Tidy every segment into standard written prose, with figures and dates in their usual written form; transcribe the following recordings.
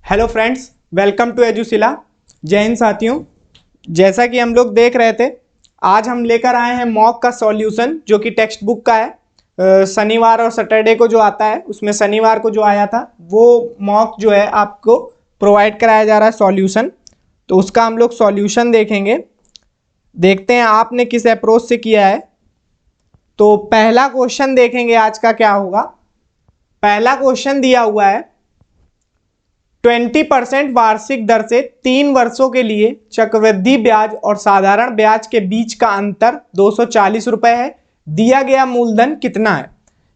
Hello friends, welcome to Edushila. जय हिंद साथियों। जैसा कि हम लोग देख रहे थे, आज हम लेकर आए हैं मॉक का सॉल्यूशन जो कि टेक्स्ट बुक का है। शनिवार और सैटरडे को जो आता है, उसमें शनिवार को जो आया था वो मॉक जो है आपको प्रोवाइड कराया जा रहा है सॉल्यूशन। तो उसका हम लोग सॉल्यूशन देखेंगे। देखते हैं आपने किस अप्रोच से किया है। तो पहला क्वेश्चन देखेंगे आज का क्या होगा। पहला क्वेश्चन दिया हुआ है 20% वार्षिक दर से 3 वर्षों के लिए चक्रवृद्धि ब्याज और साधारण ब्याज के बीच का अंतर 240 रुपए है। दिया गया मूलधन कितना है।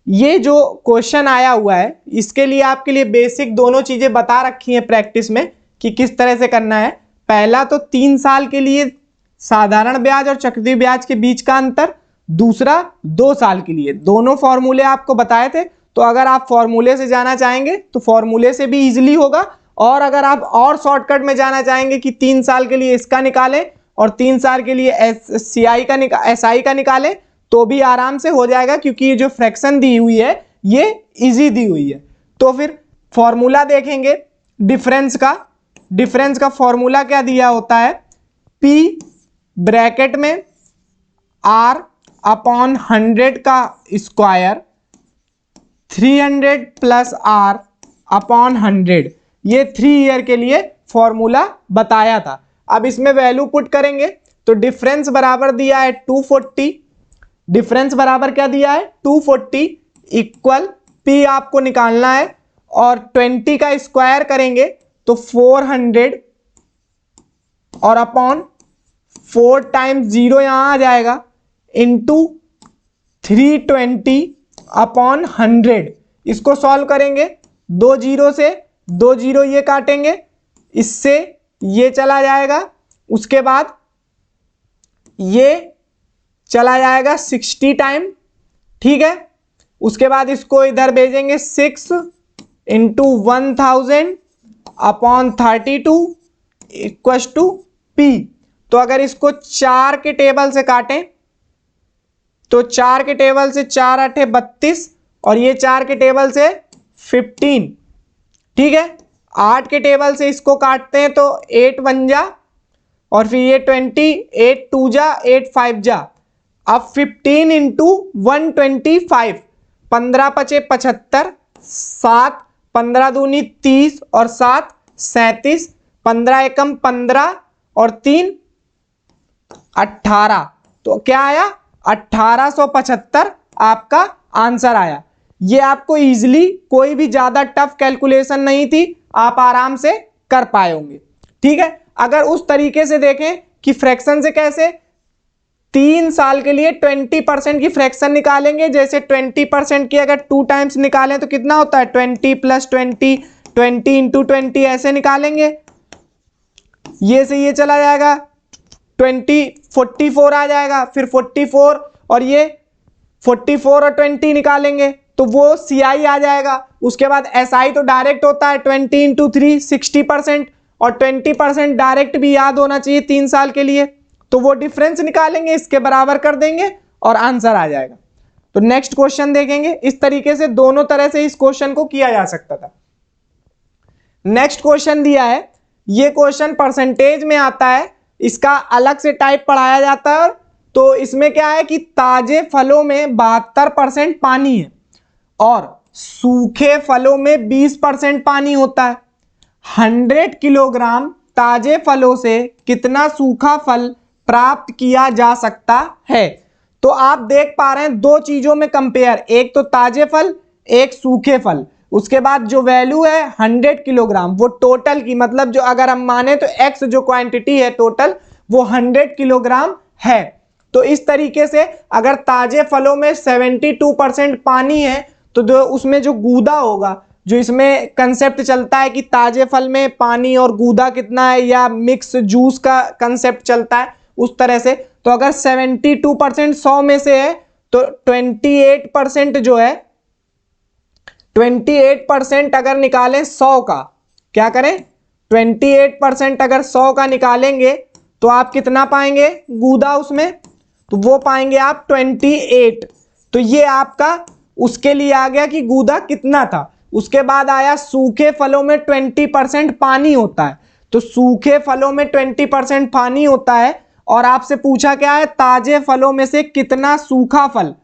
ये जो क्वेश्चन आया हुआ है इसके लिए आपके लिए बेसिक दोनों चीजें बता रखी हैं प्रैक्टिस में कि किस तरह से करना है। पहला तो 3 साल के लिए साधारण ब्याज और चक्रवृद्धि ब्याज के बीच का अंतर, दूसरा 2 साल के लिए। दोनों फॉर्मूले आपको बताए थे, तो अगर आप फॉर्मूले से जाना चाहेंगे तो फॉर्मूले से भी इजीली होगा, और अगर आप और शॉर्टकट में जाना चाहेंगे कि 3 साल के लिए इसका निकालें और 3 साल के लिए एसआई का निकालें तो भी आराम से हो जाएगा, क्योंकि ये जो फ्रैक्शन दी हुई है ये इजी दी हुई है। तो फिर फॉर्मूला देखेंगे डिफरेंस का फॉर्मूला क्या दिया होता है, P ब्रैकेट में R/100 का स्क्वायर 300 प्लस R/100, ये 3 ईयर के लिए फॉर्मूला बताया था। अब इसमें वैल्यू पुट करेंगे तो डिफरेंस बराबर दिया है 240। डिफरेंस बराबर क्या दिया है 240 इक्वल P आपको निकालना है, और 20 का स्क्वायर करेंगे तो 400 और अपॉन 4 टाइम्स 0 यहां आ जाएगा इंटू 320 अपॉन 100। इसको सॉल्व करेंगे, 2 जीरो से 2 जीरो ये काटेंगे, इससे ये चला जाएगा, उसके बाद ये चला जाएगा 60 टाइम, ठीक है। उसके बाद इसको इधर भेजेंगे 6 into 1000 upon 32 equal to P। तो अगर इसको 4 के टेबल से काटें तो 4 के टेबल से 4 8 32 और ये 4 के टेबल से 15, ठीक है। 8 के टेबल से इसको काटते हैं तो 8 1 जा, और फिर ये 20 8 2 जा 8 5 जा। अब 15 इंटू 125, 15 पचे 75, 7 15 दूनी 30 और 7 37, 15 एकम 15 और 3 18। तो क्या आया 1875 आपका आंसर आया। ये आपको इजीली, कोई भी ज्यादा टफ कैलकुलेशन नहीं थी, आप आराम से कर पाए होंगे, ठीक है। अगर उस तरीके से देखें कि फ्रैक्शन से कैसे 3 साल के लिए 20% की फ्रैक्शन निकालेंगे, जैसे 20% की अगर 2 टाइम्स निकालें तो कितना होता है 20 प्लस 20, 20 इंटू 20 ऐसे निकालेंगे, ये से ये चला जाएगा 20 44 आ जाएगा, फिर 44 और ये 44 और 20 निकालेंगे तो वो CI आ जाएगा। उसके बाद SI तो डायरेक्ट होता है 20 इंटू 3 60%, और 20% डायरेक्ट भी याद होना चाहिए 3 साल के लिए। तो वो डिफरेंस निकालेंगे, इसके बराबर कर देंगे और आंसर आ जाएगा। तो नेक्स्ट क्वेश्चन देखेंगे। इस तरीके से दोनों तरह से इस क्वेश्चन को किया जा सकता था। नेक्स्ट क्वेश्चन दिया है, ये क्वेश्चन परसेंटेज में आता है, इसका अलग से टाइप पढ़ाया जाता है। तो इसमें क्या है कि ताजे फलों में 72% पानी है और सूखे फलों में 20% पानी होता है। 100 किलोग्राम ताजे फलों से कितना सूखा फल प्राप्त किया जा सकता है। तो आप देख पा रहे हैं दो चीजों में कंपेयर, एक तो ताजे फल, एक सूखे फल। उसके बाद जो वैल्यू है 100 किलोग्राम, वो टोटल की, मतलब जो अगर हम माने तो एक्स जो क्वांटिटी है टोटल वो 100 किलोग्राम है। तो इस तरीके से अगर ताजे फलों में 72% पानी है तो उसमें जो गूदा होगा, जो इसमें कंसेप्ट चलता है कि ताजे फल में पानी और गूदा कितना है, या मिक्स जूस का कंसेप्ट चलता है उस तरह से। तो अगर 72% 100 में से है तो 28% जो है 28% अगर निकालें 100 का, क्या करें 28% अगर 100 का निकालेंगे तो आप कितना पाएंगे गूदा उसमें, तो वो पाएंगे आप 28। तो ये आपका उसके लिए आ गया कि गूदा कितना था। उसके बाद आया सूखे फलों में 20% पानी होता है। तो सूखे फलों में 20% पानी होता है और आपसे पूछा क्या है, ताजे फलों में से कितना सूखा फल।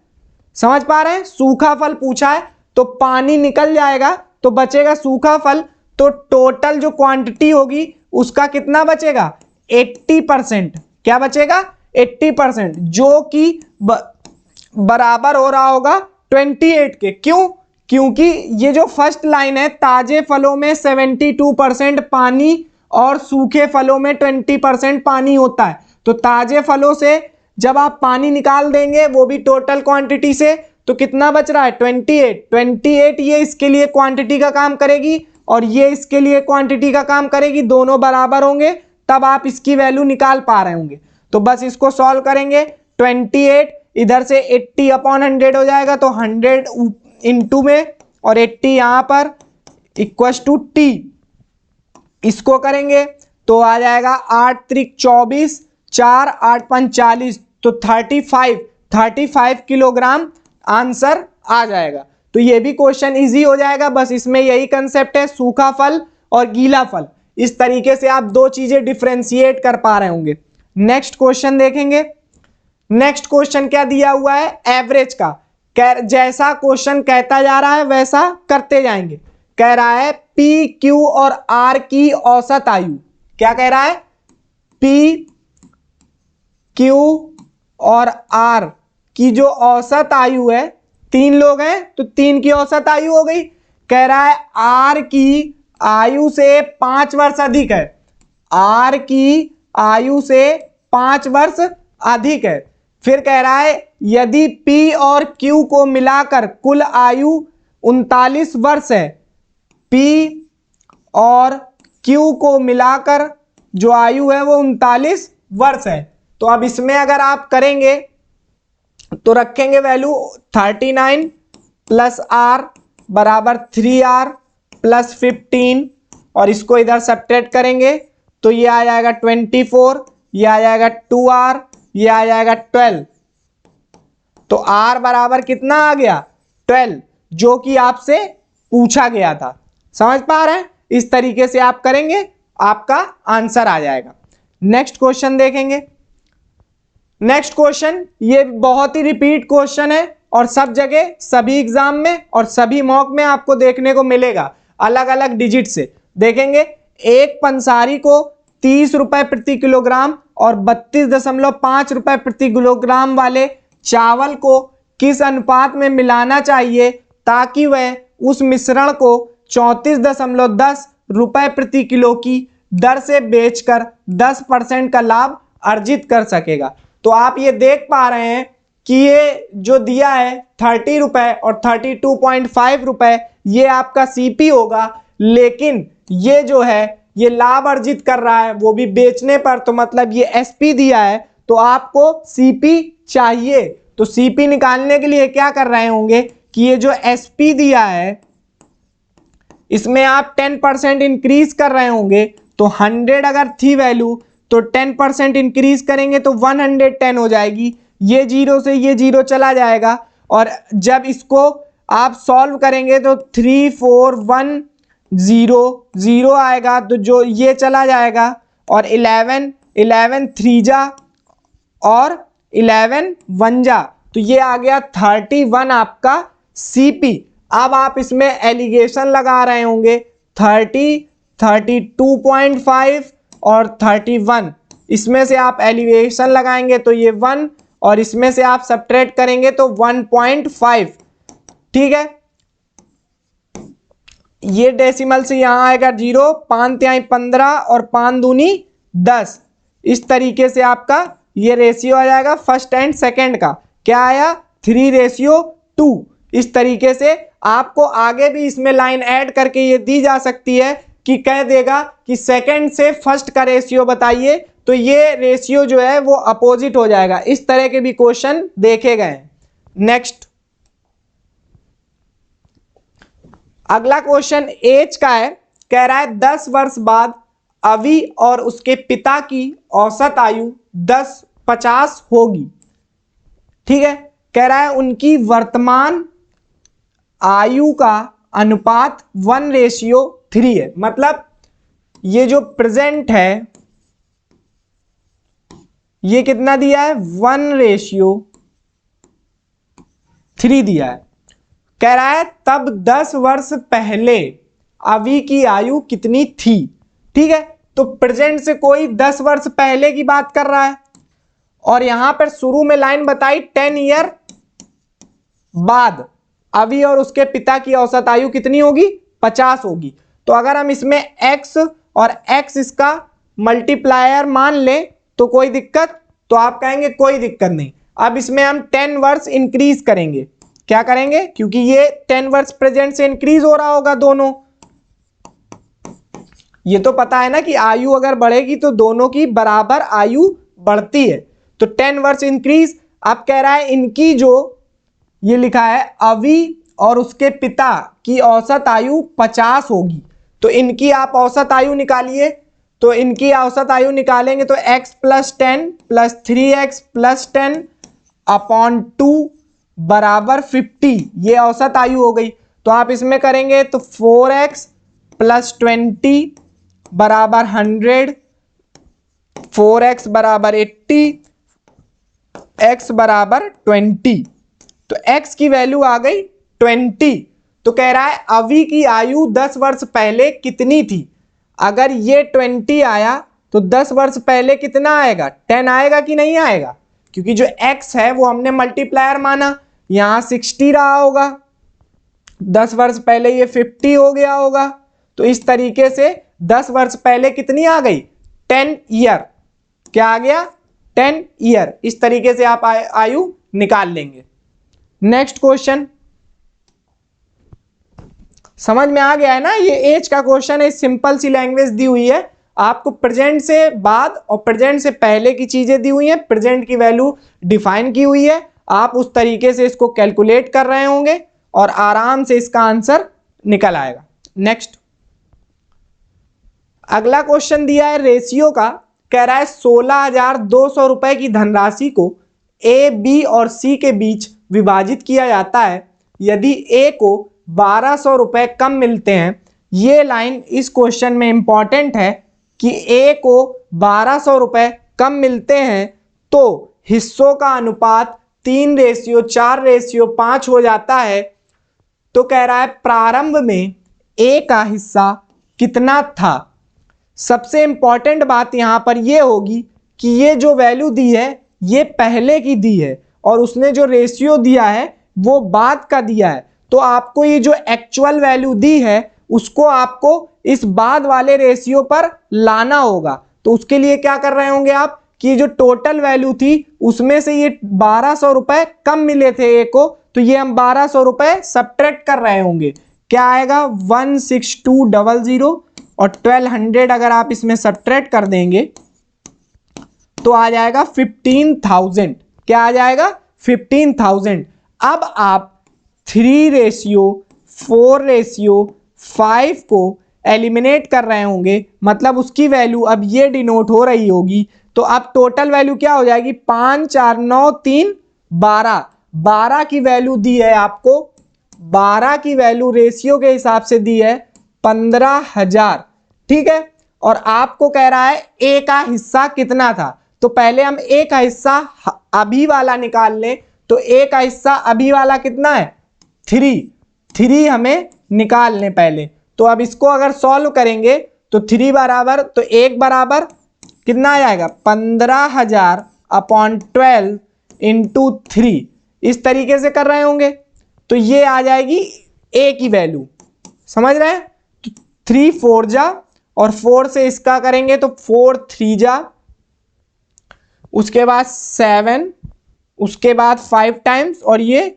समझ पा रहे हैं, सूखा फल पूछा है तो पानी निकल जाएगा तो बचेगा सूखा फल। तो टोटल जो क्वांटिटी होगी उसका कितना बचेगा, 80%। क्या बचेगा, 80%, जो कि बराबर हो रहा होगा 28 के। क्यों, क्योंकि ये जो फर्स्ट लाइन है, ताजे फलों में 72% पानी और सूखे फलों में 20% पानी होता है। तो ताजे फलों से जब आप पानी निकाल देंगे वो भी टोटल क्वांटिटी से, तो कितना बच रहा है, 28। ये इसके लिए क्वांटिटी का काम करेगी और ये इसके लिए क्वांटिटी का काम करेगी, दोनों बराबर होंगे तब आप इसकी वैल्यू निकाल पा रहे होंगे। तो बस इसको सॉल्व करेंगे, 28 इधर से 80/100 हो जाएगा तो 100 इंटू में और 80 यहां पर इक्वस टू टी। इसको करेंगे तो आ जाएगा 8 त्रिक 24, 4 8 5 40, तो 35 किलोग्राम आंसर आ जाएगा। तो ये भी क्वेश्चन इजी हो जाएगा। बस इसमें यही कंसेप्ट है, सूखा फल और गीला फल, इस तरीके से आप दो चीजें डिफरेंशिएट कर पा रहे होंगे। नेक्स्ट क्वेश्चन देखेंगे। नेक्स्ट क्वेश्चन क्या दिया हुआ है, एवरेज का। जैसा क्वेश्चन कहता जा रहा है वैसा करते जाएंगे। कह रहा है पी क्यू और आर की औसत आयु। क्या कह रहा है, पी क्यू और आर की जो औसत आयु है, 3 लोग हैं तो 3 की औसत आयु हो गई। कह रहा है आर की आयु से 5 वर्ष अधिक है, आर की आयु से 5 वर्ष अधिक है। फिर कह रहा है यदि P और Q को मिलाकर कुल आयु 39 वर्ष है, P और Q को मिलाकर जो आयु है वो 39 वर्ष है। तो अब इसमें अगर आप करेंगे तो रखेंगे वैल्यू 39 प्लस R बराबर 3R प्लस 15 और इसको इधर सब्ट्रैक्ट करेंगे तो ये आ जाएगा 24, ये आ जाएगा 2R, ये आ जाएगा 12। तो R बराबर कितना आ गया, 12, जो कि आपसे पूछा गया था। समझ पा रहे हैं, इस तरीके से आप करेंगे आपका आंसर आ जाएगा। नेक्स्ट क्वेश्चन देखेंगे। नेक्स्ट क्वेश्चन ये बहुत ही रिपीट क्वेश्चन है और सब जगह सभी एग्जाम में और सभी मॉक में आपको देखने को मिलेगा, अलग अलग डिजिट से देखेंगे। एक पंसारी को 30 रुपए प्रति किलोग्राम और 32.5 रुपए प्रति किलोग्राम वाले चावल को किस अनुपात में मिलाना चाहिए ताकि वह उस मिश्रण को 34.10 रुपए प्रति किलो की दर से बेचकर 10% का लाभ अर्जित कर सकेगा। तो आप ये देख पा रहे हैं कि ये जो दिया है 30 रुपए और 32.5 रुपए ये आपका सीपी होगा, लेकिन ये जो है ये लाभ अर्जित कर रहा है वो भी बेचने पर, तो मतलब ये एसपी दिया है तो आपको सीपी चाहिए। तो सीपी निकालने के लिए क्या कर रहे होंगे कि ये जो एसपी दिया है इसमें आप 10% इंक्रीज कर रहे होंगे। तो 100 अगर थी वैल्यू तो 10% इंक्रीज करेंगे तो 110 हो जाएगी। ये जीरो से ये जीरो चला जाएगा और जब इसको आप सॉल्व करेंगे तो 3 4 1 0 0 आएगा, तो जो ये चला जाएगा और 11 3 जा और 11 1 जा, तो ये आ गया 31 आपका सीपी। अब आप इसमें एलिगेशन लगा रहे होंगे 30 32.5 और 31, इसमें से आप एलिगेशन लगाएंगे तो ये 1 और इसमें से आप सब्ट्रैक्ट करेंगे तो 1.5। ठीक है, ये डेसिमल से यहां आएगा 0, 5 तिहाई 15 और 5 दूनी 10। इस तरीके से आपका ये रेशियो आ जाएगा फर्स्ट एंड सेकंड का। क्या आया, 3:2। इस तरीके से आपको आगे भी इसमें लाइन ऐड करके ये दी जा सकती है कि कह देगा कि सेकंड से फर्स्ट का रेशियो बताइए, तो ये रेशियो जो है वो अपोजिट हो जाएगा। इस तरह के भी क्वेश्चन देखे गए। नेक्स्ट अगला क्वेश्चन एज का है। कह रहा है 10 वर्ष बाद अवि और उसके पिता की औसत आयु 50 होगी। ठीक है, कह रहा है उनकी वर्तमान आयु का अनुपात 1:3 है। मतलब ये जो प्रेजेंट है ये कितना दिया है, 1:3 दिया है। कह रहा है तब 10 वर्ष पहले अवि की आयु कितनी थी। ठीक है, तो प्रेजेंट से कोई 10 वर्ष पहले की बात कर रहा है और यहां पर शुरू में लाइन बताई 10 ईयर बाद अवि और उसके पिता की औसत आयु कितनी होगी, 50 होगी। तो अगर हम इसमें x और x इसका मल्टीप्लायर मान लें तो कोई दिक्कत, तो आप कहेंगे कोई दिक्कत नहीं। अब इसमें हम 10 वर्ष इंक्रीज करेंगे। क्या करेंगे, क्योंकि ये 10 वर्ष प्रेजेंट से इंक्रीज हो रहा होगा दोनों। ये तो पता है ना कि आयु अगर बढ़ेगी तो दोनों की बराबर आयु बढ़ती है। तो 10 वर्ष इंक्रीज। अब कह रहा है इनकी जो ये लिखा है अवि और उसके पिता की औसत आयु 50 होगी। तो इनकी आप औसत आयु निकालिए। तो इनकी औसत आयु निकालेंगे तो x + 10 + 3x + 10 अपॉन 2 बराबर 50, ये औसत आयु हो गई। तो आप इसमें करेंगे तो 4x + 20 बराबर 100, 4x बराबर 80, x बराबर 20। तो x की वैल्यू आ गई 20। तो कह रहा है अवि की आयु 10 वर्ष पहले कितनी थी। अगर ये 20 आया तो 10 वर्ष पहले कितना आएगा, 10 आएगा कि नहीं आएगा, क्योंकि जो x है वो हमने मल्टीप्लायर माना। यहां 60 रहा होगा, 10 वर्ष पहले ये 50 हो गया होगा। तो इस तरीके से 10 वर्ष पहले कितनी आ गई, 10 ईयर। क्या आ गया, 10 ईयर। इस तरीके से आप आयु निकाल लेंगे। नेक्स्ट क्वेश्चन समझ में आ गया है ना। ये एज का क्वेश्चन है, सिंपल सी लैंग्वेज दी हुई है। आपको प्रेजेंट से बाद और प्रेजेंट से पहले की चीजें दी हुई है, प्रेजेंट की वैल्यू डिफाइन की हुई है। आप उस तरीके से इसको कैलकुलेट कर रहे होंगे और आराम से इसका आंसर निकल आएगा। नेक्स्ट अगला क्वेश्चन दिया है रेशियो का। कह रहा है 16,200 रुपए की धनराशि को ए, बी और सी के बीच विभाजित किया जाता है। यदि ए को 1200 रुपए कम मिलते हैं। ये लाइन इस क्वेश्चन में इंपॉर्टेंट है कि ए को 1200 रुपए कम मिलते हैं तो हिस्सों का अनुपात 3:4:5 हो जाता है। तो कह रहा है प्रारंभ में ए का हिस्सा कितना था। सबसे इंपॉर्टेंट बात यहां पर यह होगी कि ये जो वैल्यू दी है ये पहले की दी है और उसने जो रेशियो दिया है वो बाद का दिया है। तो आपको ये जो एक्चुअल वैल्यू दी है उसको आपको इस बाद वाले रेशियो पर लाना होगा। तो उसके लिए क्या कर रहे होंगे आप कि जो टोटल वैल्यू थी उसमें से ये 1200 रुपए कम मिले थे ए को, तो ये हम 1200 रुपए सब्ट्रैक्ट कर रहे होंगे। क्या आएगा 16200 और 1200 अगर आप इसमें सब्ट्रैक्ट कर देंगे तो आ जाएगा 15,000। क्या आ जाएगा 15,000। अब आप 3:4:5 को एलिमिनेट कर रहे होंगे, मतलब उसकी वैल्यू अब ये डिनोट हो रही होगी। तो अब टोटल वैल्यू क्या हो जाएगी 5 4 9 3 12। 12 की वैल्यू दी है आपको, 12 की वैल्यू रेशियो के हिसाब से दी है 15,000। ठीक है, और आपको कह रहा है ए का हिस्सा कितना था। तो पहले हम ए का हिस्सा अभी वाला निकाल लें। तो ए का हिस्सा अभी वाला कितना है 3 हमें निकाल लें पहले। तो अब इसको अगर सॉल्व करेंगे तो 3 बराबर तो 1 बराबर कितना आ जाएगा 15,000 अपॉन 12 इंटू 3। इस तरीके से कर रहे होंगे तो ये आ जाएगी ए की वैल्यू। समझ रहे हैं, तो 3 4 जा और 4 से इसका करेंगे तो 4 3 जा, उसके बाद 7, उसके बाद 5 टाइम्स और ये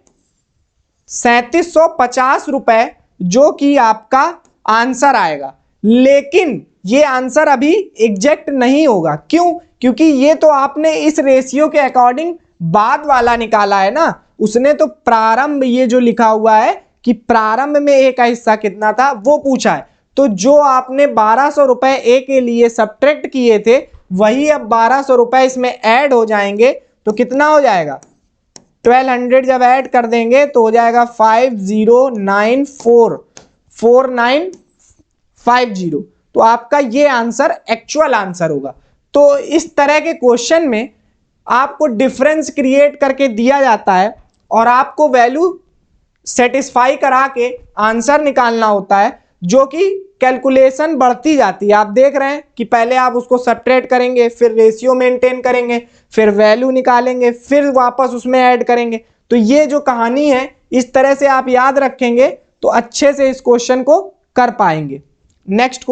3750 रुपए जो कि आपका आंसर आएगा। लेकिन ये आंसर अभी एग्जैक्ट नहीं होगा। क्यों? क्योंकि ये तो आपने इस रेशियो के अकॉर्डिंग बाद वाला निकाला है ना। उसने तो प्रारंभ ये जो लिखा हुआ है कि प्रारंभ में ए का हिस्सा कितना था वो पूछा है। तो जो आपने 1200 रुपए ए के लिए सब्ट्रैक्ट किए थे वही अब 1200 रुपए इसमें ऐड हो जाएंगे। तो कितना हो जाएगा 1200 जब ऐड कर देंगे तो हो जाएगा 5094 4950। तो आपका ये आंसर एक्चुअल आंसर होगा। तो इस तरह के क्वेश्चन में आपको डिफरेंस क्रिएट करके दिया जाता है और आपको वैल्यू सेटिस्फाई करा के आंसर निकालना होता है, जो कि कैलकुलेशन बढ़ती जाती है। आप देख रहे हैं कि पहले आप उसको सब्ट्रैक्ट करेंगे, फिर रेशियो मेंटेन करेंगे, फिर वैल्यू निकालेंगे, फिर वापस उसमें ऐड करेंगे। तो ये जो कहानी है, इस तरह से आप याद रखेंगे तो अच्छे से इस क्वेश्चन को कर पाएंगे। नेक्स्ट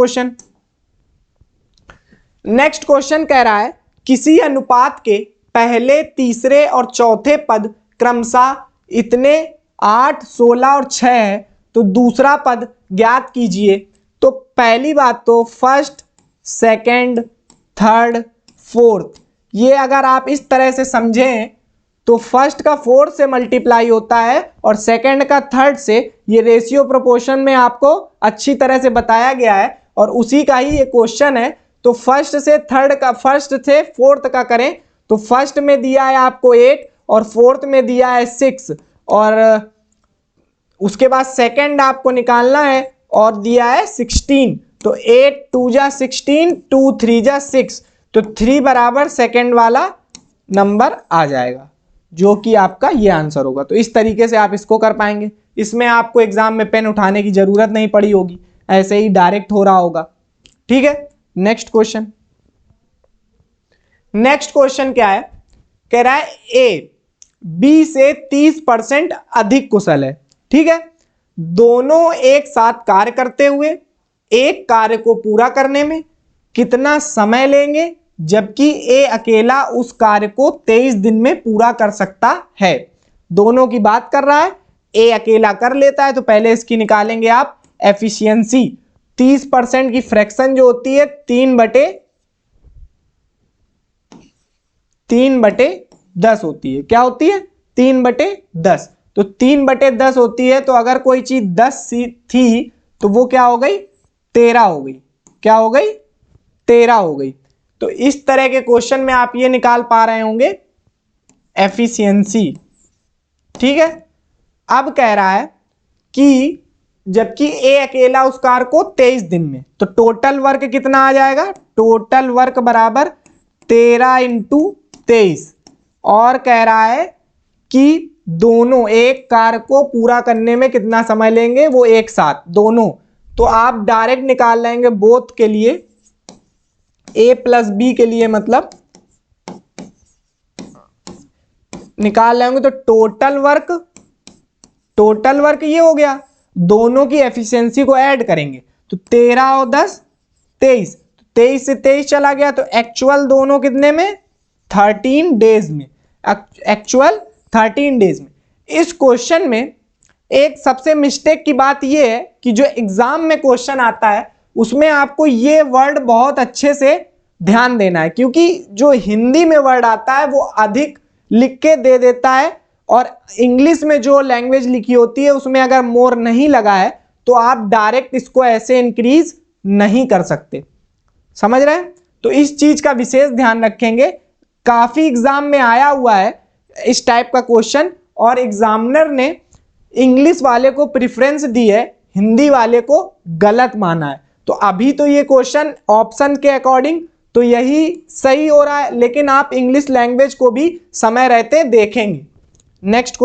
क्वेश्चन कह रहा है किसी अनुपात के पहले, तीसरे और चौथे पद क्रमशः इतने 8, 16 और 6 है, तो दूसरा पद ज्ञात कीजिए। तो पहली बात तो फर्स्ट, सेकंड, थर्ड, फोर्थ, ये अगर आप इस तरह से समझें तो फर्स्ट का फोर्थ से मल्टीप्लाई होता है और सेकंड का थर्ड से। ये रेशियो प्रोपोर्शन में आपको अच्छी तरह से बताया गया है और उसी का ही ये क्वेश्चन है। तो फर्स्ट से फोर्थ का करें तो फर्स्ट में दिया है आपको 8 और फोर्थ में दिया है 6, और उसके बाद सेकंड आपको निकालना है और दिया है 16। तो 8 2 जा 16, 2 3 जा 6, तो 3 बराबर सेकंड वाला नंबर आ जाएगा, जो कि आपका ये आंसर होगा। तो इस तरीके से आप इसको कर पाएंगे। इसमें आपको एग्जाम में पेन उठाने की जरूरत नहीं पड़ी होगी, ऐसे ही डायरेक्ट हो रहा होगा। ठीक है, नेक्स्ट क्वेश्चन क्या है? कह रहा है ए बी से 30% अधिक कुशल है। ठीक है, दोनों एक साथ कार्य करते हुए एक कार्य को पूरा करने में कितना समय लेंगे, जबकि ए अकेला उस कार्य को 23 दिन में पूरा कर सकता है। दोनों की बात कर रहा है, ए अकेला कर लेता है तो पहले इसकी निकालेंगे आप एफिशिएंसी। 30% की फ्रैक्शन जो होती है 3/10 होती है। क्या होती है? 3/10। तो 3/10 होती है, तो अगर कोई चीज 10 थी तो वो क्या हो गई? 13 हो गई। क्या हो गई? 13 हो गई। तो इस तरह के क्वेश्चन में आप ये निकाल पा रहे होंगे एफिशिएंसी। ठीक है, अब कह रहा है कि जबकि ए अकेला उस कार्य को 23 दिन में, तो टोटल वर्क कितना आ जाएगा? टोटल वर्क बराबर 13 × 23। और कह रहा है कि दोनों एक कार्य को पूरा करने में कितना समय लेंगे, वो एक साथ दोनों। तो आप डायरेक्ट निकाल लेंगे बोथ के लिए, ए प्लस बी के लिए, मतलब निकाल लेंगे तो टोटल वर्क ये हो गया। दोनों की एफिशिएंसी को ऐड करेंगे तो 13 और 10 23, 23 से 23 चला गया, तो एक्चुअल दोनों कितने में? 13 डेज में। एक्चुअल 13 डेज में। इस क्वेश्चन में एक सबसे मिस्टेक की बात यह है कि जो एग्जाम में क्वेश्चन आता है उसमें आपको ये वर्ड बहुत अच्छे से ध्यान देना है, क्योंकि जो हिंदी में वर्ड आता है वो अधिक लिख के दे देता है और इंग्लिश में जो लैंग्वेज लिखी होती है उसमें अगर मोर नहीं लगा है तो आप डायरेक्ट इसको ऐसे इंक्रीज नहीं कर सकते। समझ रहे हैं? तो इस चीज का विशेष ध्यान रखेंगे। काफी एग्जाम में आया हुआ है इस टाइप का क्वेश्चन और एग्जामिनर ने इंग्लिश वाले को प्रेफरेंस दी है, हिंदी वाले को गलत माना है। तो अभी तो ये क्वेश्चन ऑप्शन के अकॉर्डिंग तो यही सही हो रहा है, लेकिन आप इंग्लिश लैंग्वेज को भी समय रहते देखेंगे। नेक्स्ट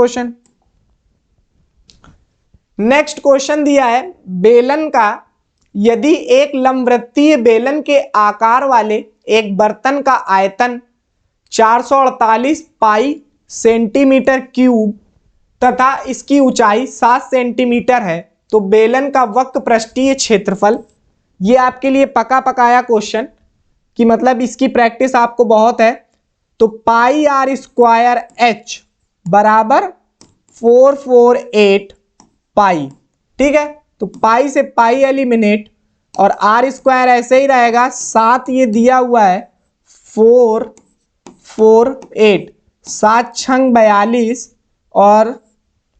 क्वेश्चन दिया है बेलन का, यदि एक लंबवृत्तीय बेलन के आकार वाले एक बर्तन का आयतन 448 पाई सेंटीमीटर क्यूब तथा इसकी ऊंचाई 7 सेंटीमीटर है, तो बेलन का वक्र पृष्ठीय क्षेत्रफल। ये आपके लिए पका पकाया क्वेश्चन कि मतलब इसकी प्रैक्टिस आपको बहुत है। तो πr² h बराबर 448 पाई। ठीक है, तो पाई से पाई एलिमिनेट और r² ऐसे ही रहेगा। 7 ये दिया हुआ है 448, 7 छंग 42 और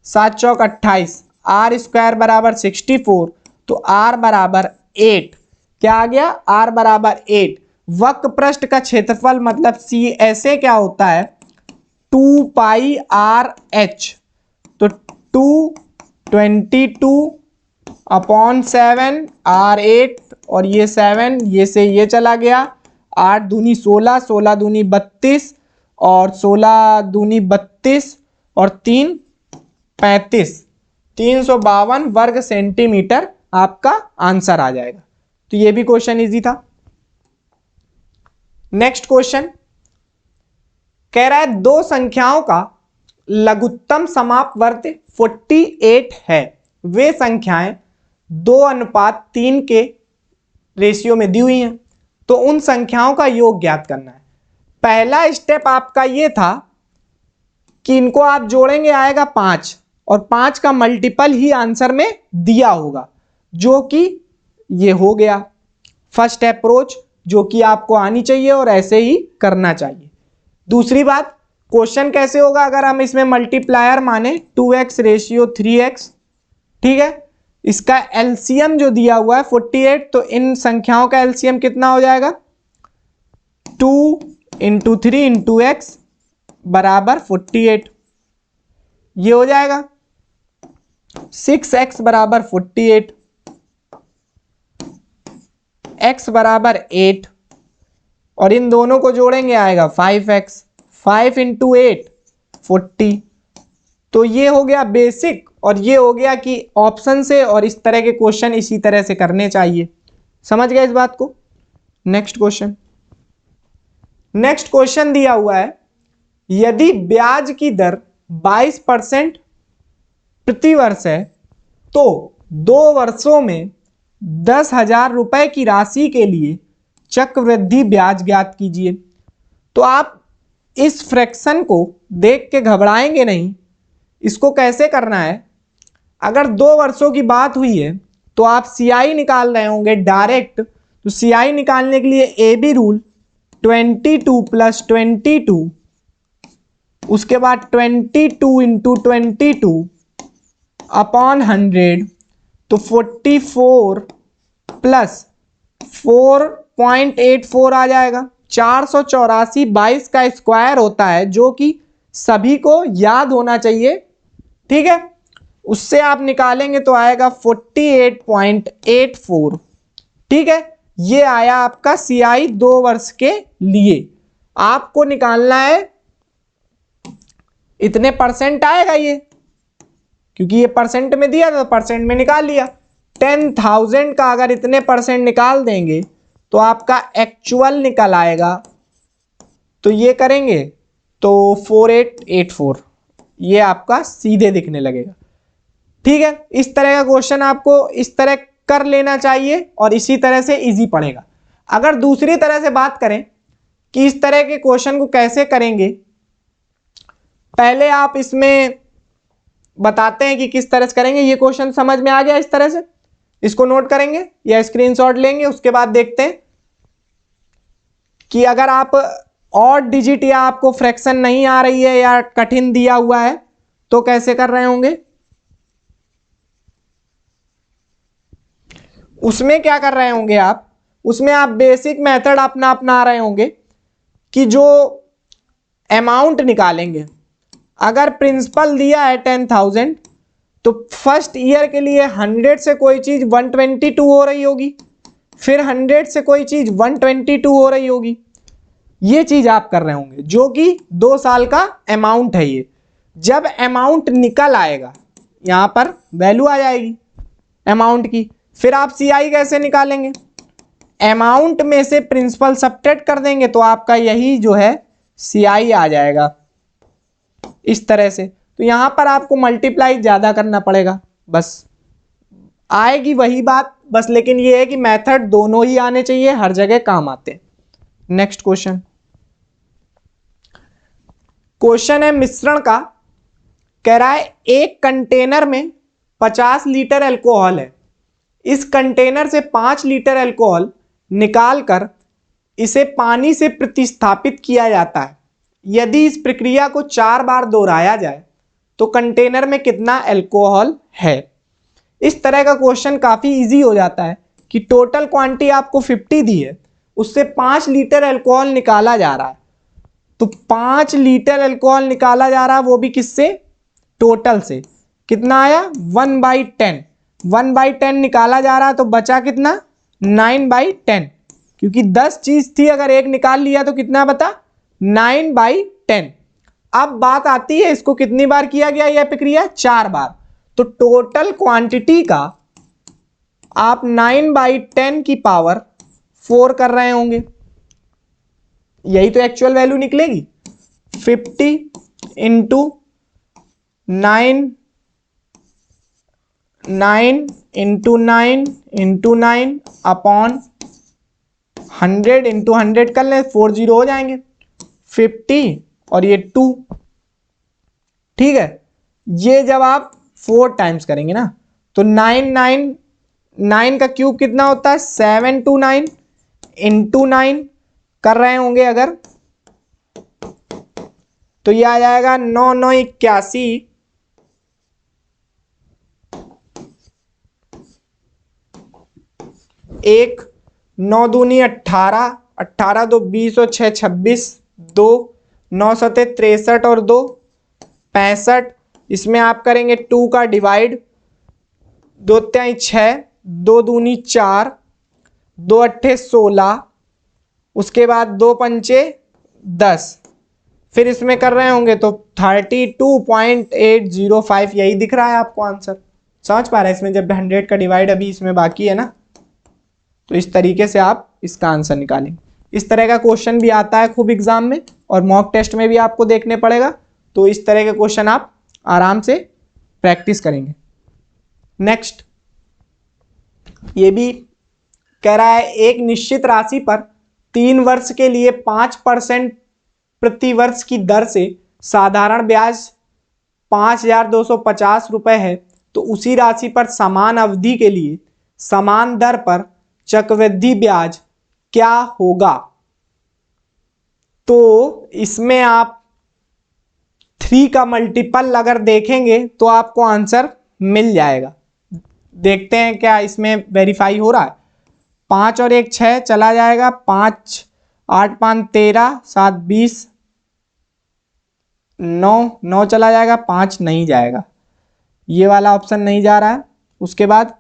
7 चौक 28, r² बराबर 64, तो r बराबर 8। क्या आ गया? r बराबर 8। वक्र पृष्ठ का क्षेत्रफल मतलब सी ऐसे क्या होता है 2πr h, तो 222 अपॉन 7 R8 और ये 7 ये से ये चला गया, 8 दूनी 16, 16 दूनी 32 और 16 दूनी 32 और 3 35, 352 वर्ग सेंटीमीटर आपका आंसर आ जाएगा। तो ये भी क्वेश्चन इजी था। नेक्स्ट क्वेश्चन कह रहा है दो संख्याओं का लघुत्तम समापवर्त 48 है, वे संख्याएं 2:3 के रेशियो में दी हुई हैं, तो उन संख्याओं का योग ज्ञात करना है। पहला स्टेप आपका ये था कि इनको आप जोड़ेंगे आएगा 5 और 5 का मल्टीपल ही आंसर में दिया होगा, जो कि ये हो गया फर्स्ट अप्रोच, जो कि आपको आनी चाहिए और ऐसे ही करना चाहिए। दूसरी बात, क्वेश्चन कैसे होगा अगर हम इसमें मल्टीप्लायर माने 2x रेशियो 3x, ठीक है। इसका एलसीएम जो दिया हुआ है 48, तो इन संख्याओं का एलसीएम कितना हो जाएगा 2 × 3 × x बराबर 48, ये हो जाएगा 6x बराबर 48, x बराबर 8 और इन दोनों को जोड़ेंगे आएगा 5x, 5 × 8 40। तो ये हो गया बेसिक और ये हो गया कि ऑप्शन से, और इस तरह के क्वेश्चन इसी तरह से करने चाहिए। समझ गए इस बात को। नेक्स्ट क्वेश्चन, नेक्स्ट क्वेश्चन दिया हुआ है यदि ब्याज की दर 22% प्रति वर्ष है तो 2 वर्षों में 10,000 रुपए की राशि के लिए चक्रवृद्धि ब्याज ज्ञात कीजिए। तो आप इस फ्रैक्शन को देख के घबराएंगे नहीं। इसको कैसे करना है, अगर 2 वर्षों की बात हुई है तो आप सीआई निकाल रहे होंगे डायरेक्ट। तो सीआई निकालने के लिए ए बी रूल 22 + 22, उसके बाद 22 × 22 अपॉन 100, तो 44 + 4.84 आ जाएगा। 484 22 का स्क्वायर होता है, जो कि सभी को याद होना चाहिए, ठीक है। उससे आप निकालेंगे तो आएगा 48.84, ठीक है। ये आया आपका सीआई 2 वर्ष के लिए। आपको निकालना है इतने परसेंट आएगा ये, क्योंकि ये परसेंट में दिया था तो परसेंट में निकाल लिया। 10,000 का अगर इतने परसेंट निकाल देंगे तो आपका एक्चुअल निकल आएगा। तो ये करेंगे तो 4884, ये आपका सीधे दिखने लगेगा, ठीक है। इस तरह का क्वेश्चन आपको इस तरह कर लेना चाहिए और इसी तरह से इजी पड़ेगा। अगर दूसरी तरह से बात करें कि इस तरह के क्वेश्चन को कैसे करेंगे, पहले आप इसमें बताते हैं कि किस तरह से करेंगे। ये क्वेश्चन समझ में आ गया इस तरह से, इसको नोट करेंगे या स्क्रीनशॉट लेंगे। उसके बाद देखते हैं कि अगर आप और डिजिट या आपको फ्रैक्शन नहीं आ रही है या कठिन दिया हुआ है तो कैसे कर रहे होंगे। उसमें क्या कर रहे होंगे आप, उसमें आप बेसिक मेथड अपना रहे होंगे कि जो अमाउंट निकालेंगे, अगर प्रिंसिपल दिया है 10,000 तो फर्स्ट ईयर के लिए 100 से कोई चीज 122 हो रही होगी, फिर 100 से कोई चीज 122 हो रही होगी। ये चीज आप कर रहे होंगे, जो कि 2 साल का अमाउंट है। ये जब अमाउंट निकल आएगा, यहां पर वैल्यू आ जाएगी अमाउंट की, फिर आप सीआई कैसे निकालेंगे, अमाउंट में से प्रिंसिपल सबट्रैक्ट कर देंगे तो आपका यही जो है सीआई आ जाएगा इस तरह से। तो यहां पर आपको मल्टीप्लाई ज्यादा करना पड़ेगा, बस आएगी वही बात, बस लेकिन ये है कि मेथड दोनों ही आने चाहिए, हर जगह काम आते हैं। नेक्स्ट क्वेश्चन, क्वेश्चन है मिश्रण का। कह रहा है एक कंटेनर में 50 लीटर अल्कोहल है, इस कंटेनर से 5 लीटर अल्कोहल निकालकर इसे पानी से प्रतिस्थापित किया जाता है। यदि इस प्रक्रिया को 4 बार दोहराया जाए तो कंटेनर में कितना अल्कोहल है। इस तरह का क्वेश्चन काफी इजी हो जाता है कि टोटल क्वांटिटी आपको 50 दी है, उससे 5 लीटर अल्कोहल निकाला जा रहा है। तो 5 लीटर अल्कोहल निकाला जा रहा है, वो भी किससे, टोटल से। कितना आया 1/10, 1/10 निकाला जा रहा है तो बचा कितना 9/10, क्योंकि 10 चीज थी, अगर एक निकाल लिया तो कितना बता 9/10। अब बात आती है इसको कितनी बार किया गया यह प्रक्रिया 4 बार, तो टोटल क्वांटिटी का आप 9/10 की पावर 4 कर रहे होंगे, यही तो एक्चुअल वैल्यू निकलेगी। 50 into 9 into 9 into 9 upon 100 into 100 कर लें, 4 जीरो हो जाएंगे, 50 और ये 2, ठीक है। ये जब आप 4 टाइम्स करेंगे ना तो 9 का क्यूब कितना होता है 729 इंटू 9 कर रहे होंगे अगर, तो ये आ जाएगा 9,981, एक 9 दूनी 18, 18 दो 20 और 6 26, 2 9 सते 63 और 2 65। इसमें आप करेंगे 2 का डिवाइड, 2 त्याई 6, 2 दूनी 4, 2 अट्ठे 16, उसके बाद 2 पंचे 10, फिर इसमें कर रहे होंगे तो 32.805 यही दिख रहा है आपको आंसर। समझ पा रहे हैं इसमें जब 100 का डिवाइड अभी इसमें बाकी है ना, तो इस तरीके से आप इसका आंसर निकालेंगे। इस तरह का क्वेश्चन भी आता है खूब एग्जाम में, और मॉक टेस्ट में भी आपको देखने पड़ेगा, तो इस तरह के क्वेश्चन आप आराम से प्रैक्टिस करेंगे। नेक्स्ट, ये भी कह रहा है एक निश्चित राशि पर 3 वर्ष के लिए 5% प्रति वर्ष की दर से साधारण ब्याज 5,250 रुपए है, तो उसी राशि पर समान अवधि के लिए समान दर पर चक्रवृद्धि ब्याज क्या होगा। तो इसमें आप 3 का मल्टीपल अगर देखेंगे तो आपको आंसर मिल जाएगा। देखते हैं क्या इसमें वेरीफाई हो रहा है। 5 और 1 6 चला जाएगा, 5 8 5 13 7 20 9 चला जाएगा, 5 नहीं जाएगा, ये वाला ऑप्शन नहीं जा रहा है। उसके बाद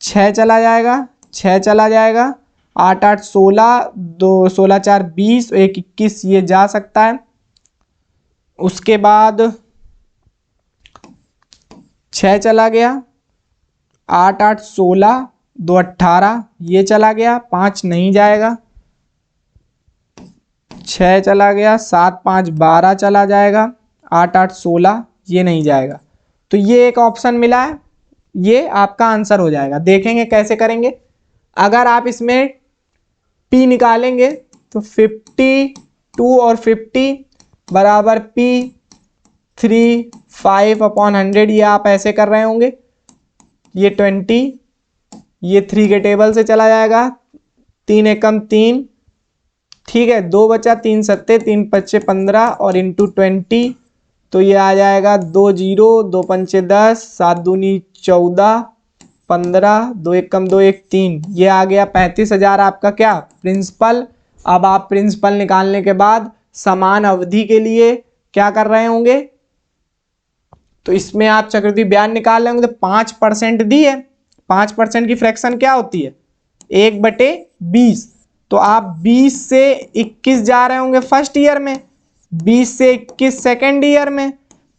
6 चला जाएगा, 6 चला जाएगा, 8 8 16, 2 16 4 20, 1 21 ये जा सकता है। उसके बाद 6 चला गया, 8 8 16, 2 18 ये चला गया, 5 नहीं जाएगा, 6 चला गया, 7 5 12 चला जाएगा, 8 8 16 ये नहीं जाएगा। तो ये एक ऑप्शन मिला है, ये आपका आंसर हो जाएगा। देखेंगे कैसे करेंगे। अगर आप इसमें P निकालेंगे तो 52 और 50 बराबर P 3 5 अपॉन 100, ये आप ऐसे कर रहे होंगे। ये 20, ये 3 के टेबल से चला जाएगा, 3 एकम 3, ठीक है, 2 बचा, 3 सत्ते 3 पच्चे 15 और इंटू 20, तो ये आ जाएगा 2 0, 2 पंचे 10, 7 दूनी 14, 15, 2 एकम 2 1 3, ये आ गया 35,000 आपका क्या प्रिंसिपल। अब आप प्रिंसिपल निकालने के बाद समान अवधि के लिए क्या कर रहे होंगे, तो इसमें आप चक्रवृद्धि ब्याज निकाल रहे होंगे तो 5% दी है, 5% की फ्रैक्शन क्या होती है 1/20, तो आप 20 से 21 जा रहे होंगे फर्स्ट ईयर में, 20 से 21 सेकेंड ईयर में,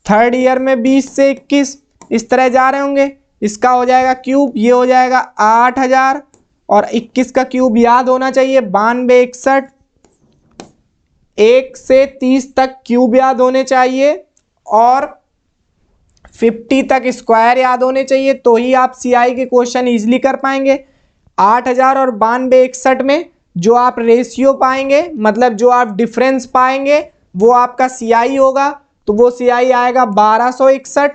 थर्ड ईयर में 20 से 21 इस तरह जा रहे होंगे। इसका हो जाएगा क्यूब, ये हो जाएगा 8,000 और 21 का क्यूब याद होना चाहिए 92 61, 1 से 30 तक क्यूब याद होने चाहिए और 50 तक स्क्वायर याद होने चाहिए, तो ही आप सीआई के क्वेश्चन इजीली कर पाएंगे। 8,000 और 92 61 में जो आप रेशियो पाएंगे, मतलब जो आप डिफरेंस पाएंगे वो आपका सीआई होगा, तो वो सीआई आएगा 1261,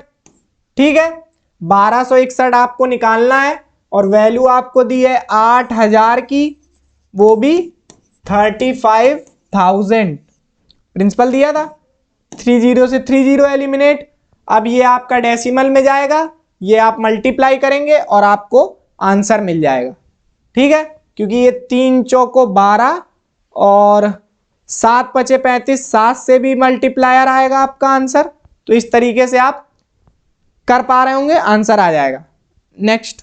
ठीक है। 1261 आपको निकालना है और वैल्यू आपको दी है 8,000 की, वो भी 35,000 प्रिंसिपल दिया था। 30 से 30 एलिमिनेट, अब ये आपका डेसिमल में जाएगा, ये आप मल्टीप्लाई करेंगे और आपको आंसर मिल जाएगा, ठीक है। क्योंकि ये 3 चौको 12 और 7 पचे 35, 7 से भी मल्टीप्लायर आएगा आपका आंसर। तो इस तरीके से आप कर पा रहे होंगे, आंसर आ जाएगा। नेक्स्ट,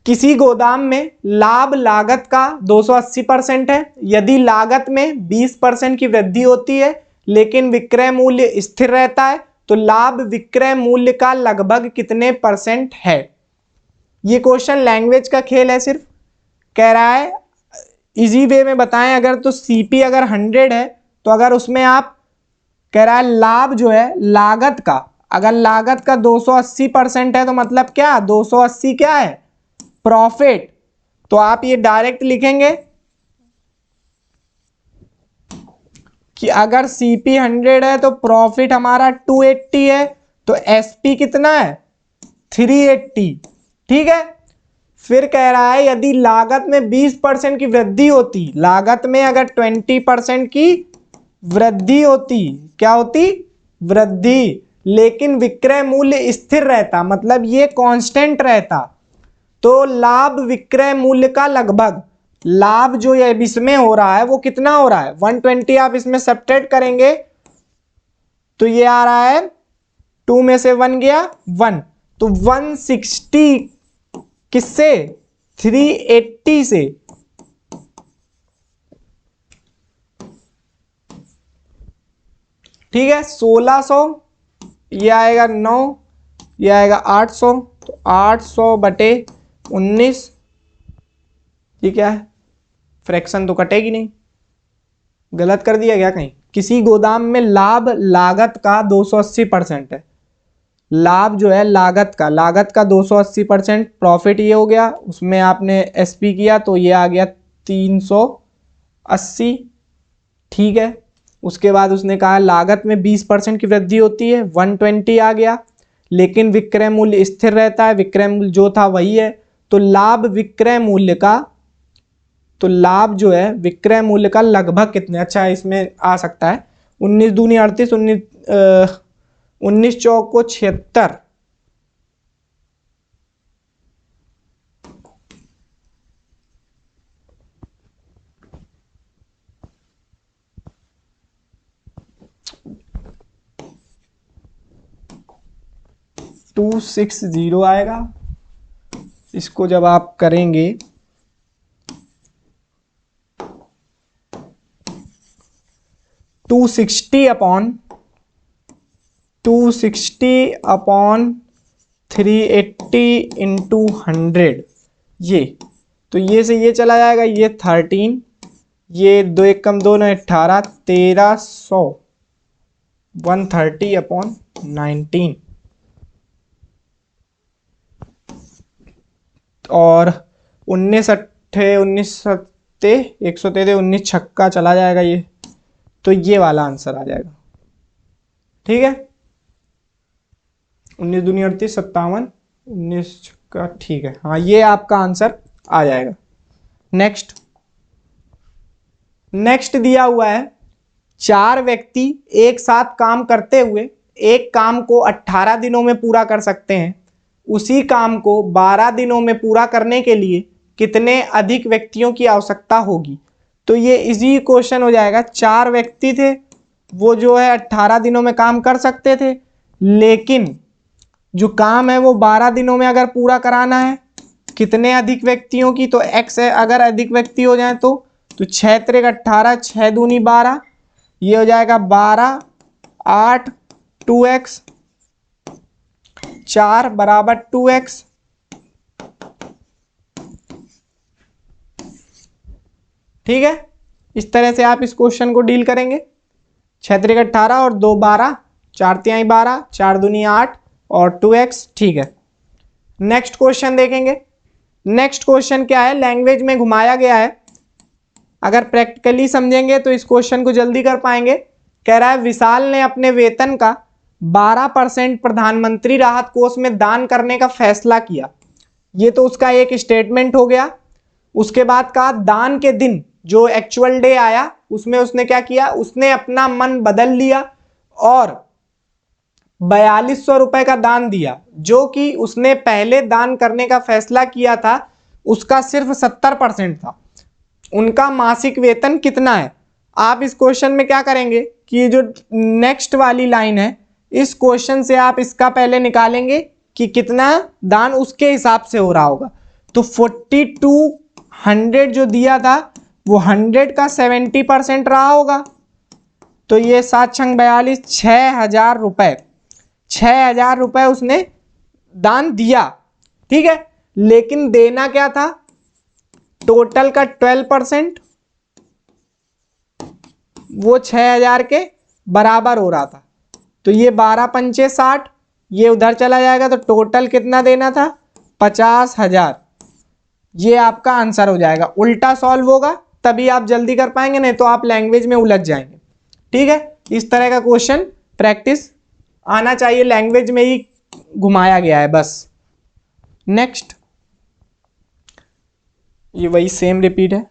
किसी गोदाम में लाभ लागत का 280% है। यदि लागत में 20% की वृद्धि होती है लेकिन विक्रय मूल्य स्थिर रहता है तो लाभ विक्रय मूल्य का लगभग कितने % है। ये क्वेश्चन लैंग्वेज का खेल है, सिर्फ कह रहा है इजी वे में बताएं। अगर तो सीपी अगर 100 है तो अगर उसमें आप कह रहा है लाभ जो है लागत का, अगर लागत का 280% है तो मतलब क्या 280 क्या है प्रॉफिट। तो आप ये डायरेक्ट लिखेंगे कि अगर सीपी 100 है तो प्रॉफिट हमारा 280 है तो एसपी कितना है 380। ठीक है, फिर कह रहा है यदि लागत में 20% की वृद्धि होती, लागत में अगर 20% की वृद्धि होती, क्या होती वृद्धि, लेकिन विक्रय मूल्य स्थिर रहता, मतलब ये कांस्टेंट रहता, तो लाभ विक्रय मूल्य का लगभग, लाभ जो ये इसमें हो रहा है वो कितना हो रहा है 120। आप इसमें सब्ट्रैक्ट करेंगे तो ये आ रहा है 2 में से 1 गया 1, तो 160 किससे 380 से। ठीक है, 1600 ये आएगा 9, ये आएगा 800, तो 800/19, ये क्या है फ्रैक्शन तो कटेगी नहीं, गलत कर दिया क्या कहीं। किसी गोदाम में लाभ लागत का 280% है, लाभ जो है लागत का 280%, प्रॉफिट ये हो गया, उसमें आपने एसपी किया तो ये आ गया 380। ठीक है, उसके बाद उसने कहा लागत में 20% की वृद्धि होती है 120 आ गया, लेकिन विक्रय मूल्य स्थिर रहता है, विक्रय मूल्य जो था वही है, तो लाभ विक्रय मूल्य का, तो लाभ जो है विक्रय मूल्य का लगभग कितने, अच्छा इसमें आ सकता है 19 दूनी 38, 19 चौको 76, $260 आएगा। इसको जब आप करेंगे $260 अपॉन 380 इंटू 100, ये तो ये से ये चला जाएगा, ये 13, ये 2 1 कम 2 9 18, 1300, 130/19, और 19 अट्ठे 19 सत्ते 133, 19 छक्का चला जाएगा ये, तो ये वाला आंसर आ जाएगा। ठीक है, 19 दूनी 38, 57, 19 छक्का, ठीक है, हाँ ये आपका आंसर आ जाएगा। नेक्स्ट दिया हुआ है 4 व्यक्ति एक साथ काम करते हुए एक काम को 18 दिनों में पूरा कर सकते हैं, उसी काम को 12 दिनों में पूरा करने के लिए कितने अधिक व्यक्तियों की आवश्यकता होगी। तो ये इजी क्वेश्चन हो जाएगा, 4 व्यक्ति थे वो जो है 18 दिनों में काम कर सकते थे, लेकिन जो काम है वो 12 दिनों में अगर पूरा कराना है, कितने अधिक व्यक्तियों की, तो x है, अगर अधिक व्यक्ति हो जाए तो 6 3 18, 6 दूनी 12, ये हो जाएगा 12 8 2x 4 बराबर 2x। ठीक है, इस तरह से आप इस क्वेश्चन को डील करेंगे। 6 3 18 और 2 12, 4 3 12, 4 दूनी 8 और 2x। ठीक है, नेक्स्ट क्वेश्चन देखेंगे। नेक्स्ट क्वेश्चन क्या है, लैंग्वेज में घुमाया गया है, अगर प्रैक्टिकली समझेंगे तो इस क्वेश्चन को जल्दी कर पाएंगे। कह रहा है विशाल ने अपने वेतन का 12% प्रधानमंत्री राहत कोष में दान करने का फैसला किया। ये तो उसका एक स्टेटमेंट हो गया। उसके बाद कहा दान के दिन जो एक्चुअल डे आया उसमें उसने क्या किया, उसने अपना मन बदल लिया और 4200 रुपए का दान दिया, जो कि उसने पहले दान करने का फैसला किया था उसका सिर्फ 70% था। उनका मासिक वेतन कितना है। आप इस क्वेश्चन में क्या करेंगे कि जो नेक्स्ट वाली लाइन है इस क्वेश्चन से आप इसका पहले निकालेंगे कि कितना दान उसके हिसाब से हो रहा होगा। तो 4200 जो दिया था वो 100 का 70% रहा होगा। तो ये 7 छंग 42, 6000 रुपए, 6000 रुपए उसने दान दिया, ठीक है। लेकिन देना क्या था, टोटल का 12%, वो 6000 के बराबर हो रहा था। तो ये 12 पंचे 60, ये उधर चला जाएगा, तो टोटल कितना देना था, 50,000। ये आपका आंसर हो जाएगा। उल्टा सॉल्व होगा तभी आप जल्दी कर पाएंगे, नहीं तो आप लैंग्वेज में उलझ जाएंगे, ठीक है। इस तरह का क्वेश्चन प्रैक्टिस आना चाहिए, लैंग्वेज में ही घुमाया गया है बस। नेक्स्ट, ये वही सेम रिपीट है।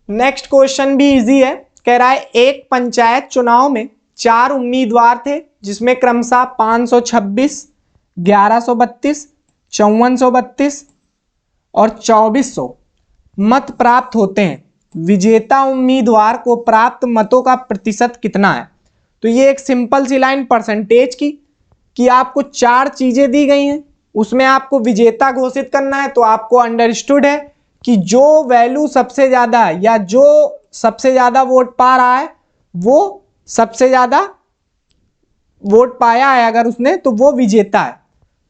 नेक्स्ट क्वेश्चन भी इजी है। कह रहा है एक पंचायत चुनाव में 4 उम्मीदवार थे, जिसमें क्रमशः 526, 1132, 5432 और 2400 मत प्राप्त होते हैं। विजेता उम्मीदवार को प्राप्त मतों का प्रतिशत कितना है। तो ये एक सिंपल सी लाइन परसेंटेज की, कि आपको 4 चीजें दी गई हैं, उसमें आपको विजेता घोषित करना है। तो आपको अंडरस्टूड है कि जो वैल्यू सबसे ज्यादा है या जो सबसे ज्यादा वोट पा रहा है वो सबसे ज्यादा वोट पाया है अगर उसने, तो वो विजेता है।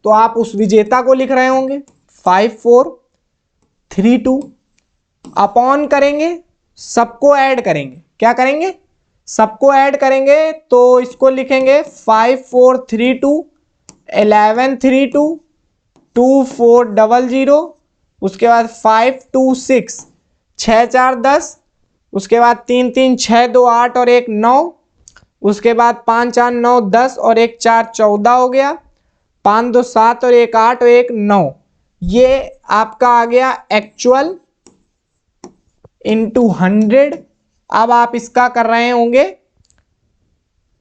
तो आप उस विजेता को लिख रहे होंगे 5432 अपॉन करेंगे, सबको ऐड करेंगे। क्या करेंगे, सबको ऐड करेंगे। तो इसको लिखेंगे 5432, 1132, 2400, उसके बाद 526, 6 4 10, उसके बाद 3 3 6 2 8 और 1 9, उसके बाद 5 4 9 10 और 1 4 14 हो गया, 5 2 7 और 1 8 और 1 9। ये आपका आ गया एक्चुअल इंटू 100। अब आप इसका कर रहे होंगे,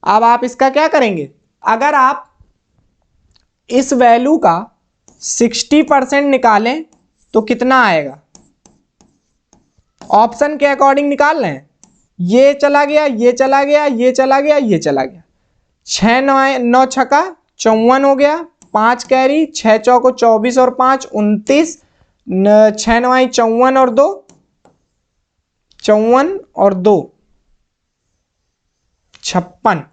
अब आप इसका क्या करेंगे, अगर आप इस वैल्यू का 60% निकालें तो कितना आएगा, ऑप्शन के अकॉर्डिंग निकाल रहे हैं। ये चला गया, ये चला गया, ये चला गया, ये चला गया। 6 9 छक्का 54 हो गया, 5 कैरी, 6 चौको 24 और 5 29, 6 9 54 और 2 54 और 2 56।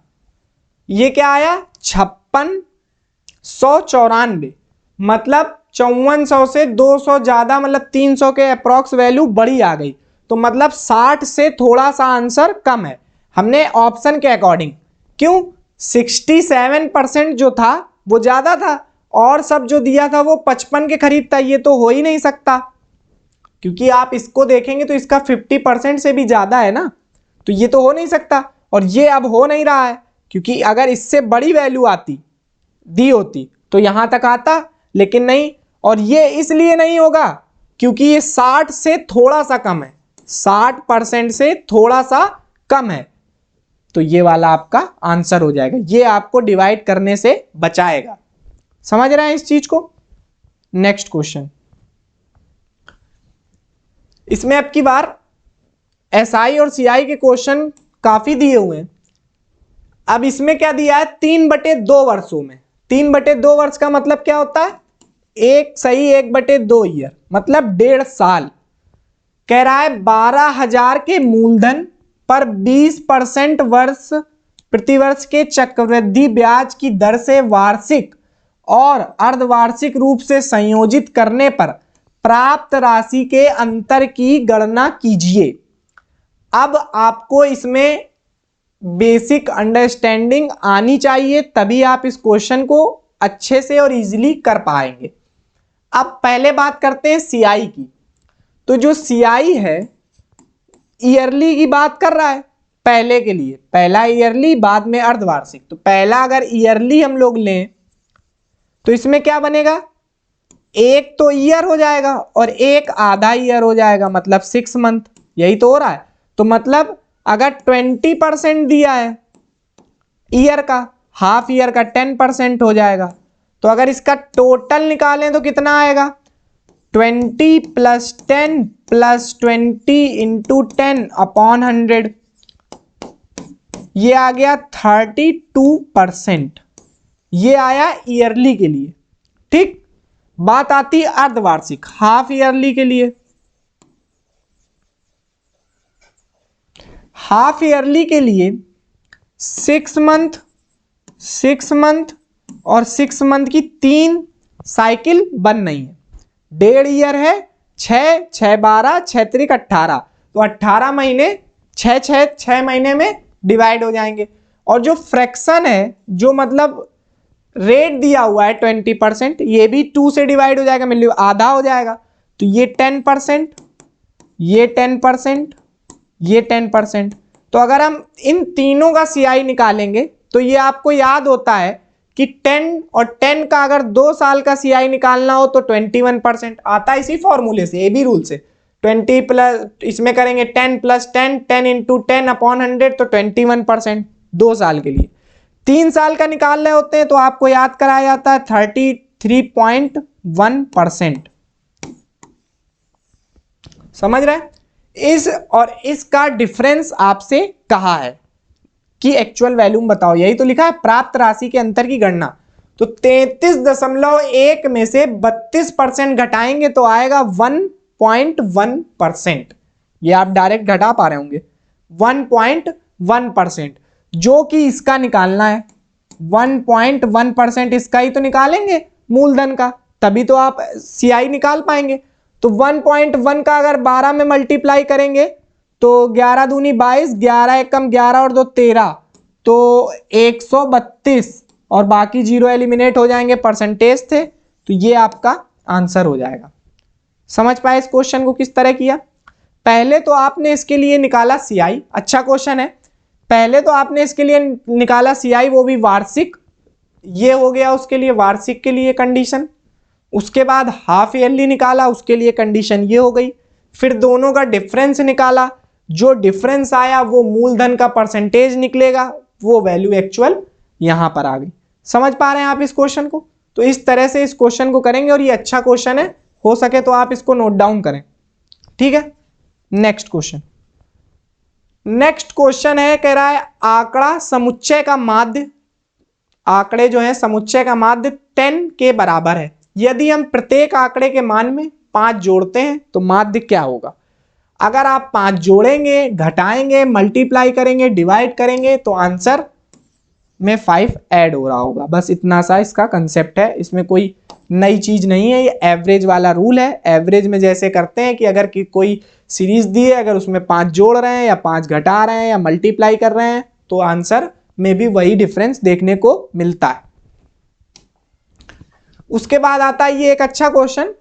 ये क्या आया 5694, मतलब 5400 से 200 ज्यादा, मतलब 300 के अप्रॉक्स वैल्यू बड़ी आ गई। तो मतलब 60 से थोड़ा सा आंसर कम है। हमने ऑप्शन के अकॉर्डिंग, क्यों 67% जो था वो ज्यादा था और सब जो दिया था वो 55 के करीब था। ये तो हो ही नहीं सकता, क्योंकि आप इसको देखेंगे तो इसका 50% से भी ज्यादा है ना, तो ये तो हो नहीं सकता। और ये अब हो नहीं रहा है, क्योंकि अगर इससे बड़ी वैल्यू आती दी होती तो यहां तक आता, लेकिन नहीं। और ये इसलिए नहीं होगा क्योंकि ये 60 से थोड़ा सा कम है, 60% से थोड़ा सा कम है। तो ये वाला आपका आंसर हो जाएगा, ये आपको डिवाइड करने से बचाएगा। समझ रहे हैं इस चीज को। नेक्स्ट क्वेश्चन, इसमें अब की बार एसआई और सीआई के क्वेश्चन काफी दिए हुए हैं। अब इसमें क्या दिया है, 3/2 वर्षों में। 3/2 वर्ष का मतलब क्या होता है, 1/2 ईयर, मतलब 1.5 साल। कह रहा है 12,000 के मूलधन पर 20% वर्ष प्रतिवर्ष के चक्रवृद्धि ब्याज की दर से वार्षिक और अर्धवार्षिक रूप से संयोजित करने पर प्राप्त राशि के अंतर की गणना कीजिए। अब आपको इसमें बेसिक अंडरस्टैंडिंग आनी चाहिए, तभी आप इस क्वेश्चन को अच्छे से और इजीली कर पाएंगे। अब पहले बात करते हैं सीआई की। तो जो सीआई है ईयरली की बात कर रहा है पहले के लिए, पहला ईयरली बाद में अर्धवार्षिक। तो पहला अगर ईयरली हम लोग लें तो इसमें क्या बनेगा, एक तो ईयर हो जाएगा और एक आधा ईयर हो जाएगा, मतलब 6 मंथ। यही तो हो रहा है। तो मतलब अगर 20% दिया है ईयर का, हाफ ईयर का 10% हो जाएगा। तो अगर इसका टोटल निकालें तो कितना आएगा, 20 + 10 + 20 × 10 / 100। ये आ गया 32%, ये आया ईयरली के लिए। ठीक, बात आती है अर्धवार्षिक हाफ ईयरली के लिए। हाफ ईयरली के लिए 6 मंथ, 6 मंथ और 6 मंथ की 3 साइकिल बन रही है। 1.5 ईयर है, 6 6 12 6 त्रिक 18, तो 18 महीने 6 महीने में डिवाइड हो जाएंगे। और जो फ्रैक्शन है, जो मतलब रेट दिया हुआ है 20%, ये भी 2 से डिवाइड हो जाएगा, मतलब आधा हो जाएगा। तो ये 10%, ये 10%, ये 10%। तो अगर हम इन तीनों का सीआई निकालेंगे तो ये आपको याद होता है कि 10 और 10 का अगर 2 साल का सीआई निकालना हो तो 21% आता है, इसी फॉर्मूले से, एबी रूल से। 20 प्लस इसमें करेंगे 10 प्लस 10, 10 इंटू 10 अपॉन 100, तो 21% 2 साल के लिए। 3 साल का निकाल रहे होते हैं तो आपको याद कराया जाता है 33.1%। समझ रहे हैं? इस और इसका डिफरेंस आपसे कहा है कि एक्चुअल वैल्यू बताओ, यही तो लिखा है, प्राप्त राशि के अंतर की गणना। तो 33.1 में से 32% घटाएंगे तो आएगा 1.1%। ये आप डायरेक्ट घटा पा रहे होंगे, 1.1%, जो कि इसका निकालना है। 1.1% इसका ही तो निकालेंगे मूलधन का, तभी तो आप सीआई निकाल पाएंगे। तो 1.1 का अगर 12 में मल्टीप्लाई करेंगे तो 11 दूनी 22, 11 एकम 11 और 2 13, तो 132, और बाकी जीरो एलिमिनेट हो जाएंगे, परसेंटेज थे, तो ये आपका आंसर हो जाएगा। समझ पाए इस क्वेश्चन को किस तरह किया? पहले तो आपने इसके लिए निकाला सीआई, अच्छा क्वेश्चन है। पहले तो आपने इसके लिए निकाला सीआई, वो भी वार्षिक, ये हो गया उसके लिए वार्षिक के लिए कंडीशन। उसके बाद हाफ ईयरली निकाला, उसके लिए कंडीशन ये हो गई। फिर दोनों का डिफरेंस निकाला, जो डिफरेंस आया वो मूलधन का परसेंटेज निकलेगा, वो वैल्यू एक्चुअल यहां पर आ गई। समझ पा रहे हैं आप इस क्वेश्चन को? तो इस तरह से इस क्वेश्चन को करेंगे, और ये अच्छा क्वेश्चन है, हो सके तो आप इसको नोट डाउन करें। ठीक है, नेक्स्ट क्वेश्चन। नेक्स्ट क्वेश्चन है, कह रहा है आंकड़ा समुच्चय का माध्य, आंकड़े जो है समुच्चय का माध्य 10 के बराबर है। यदि हम प्रत्येक आंकड़े के मान में 5 जोड़ते हैं तो माध्य क्या होगा? अगर आप 5 जोड़ेंगे, घटाएंगे, मल्टीप्लाई करेंगे, डिवाइड करेंगे तो आंसर में 5 ऐड हो रहा होगा। बस इतना सा इसका कंसेप्ट है, इसमें कोई नई चीज नहीं है, ये एवरेज वाला रूल है। एवरेज में जैसे करते हैं कि अगर कोई सीरीज दी है, अगर उसमें 5 जोड़ रहे हैं या 5 घटा रहे हैं या मल्टीप्लाई कर रहे हैं तो आंसर में भी वही डिफरेंस देखने को मिलता है। उसके बाद आता है ये एक अच्छा क्वेश्चन।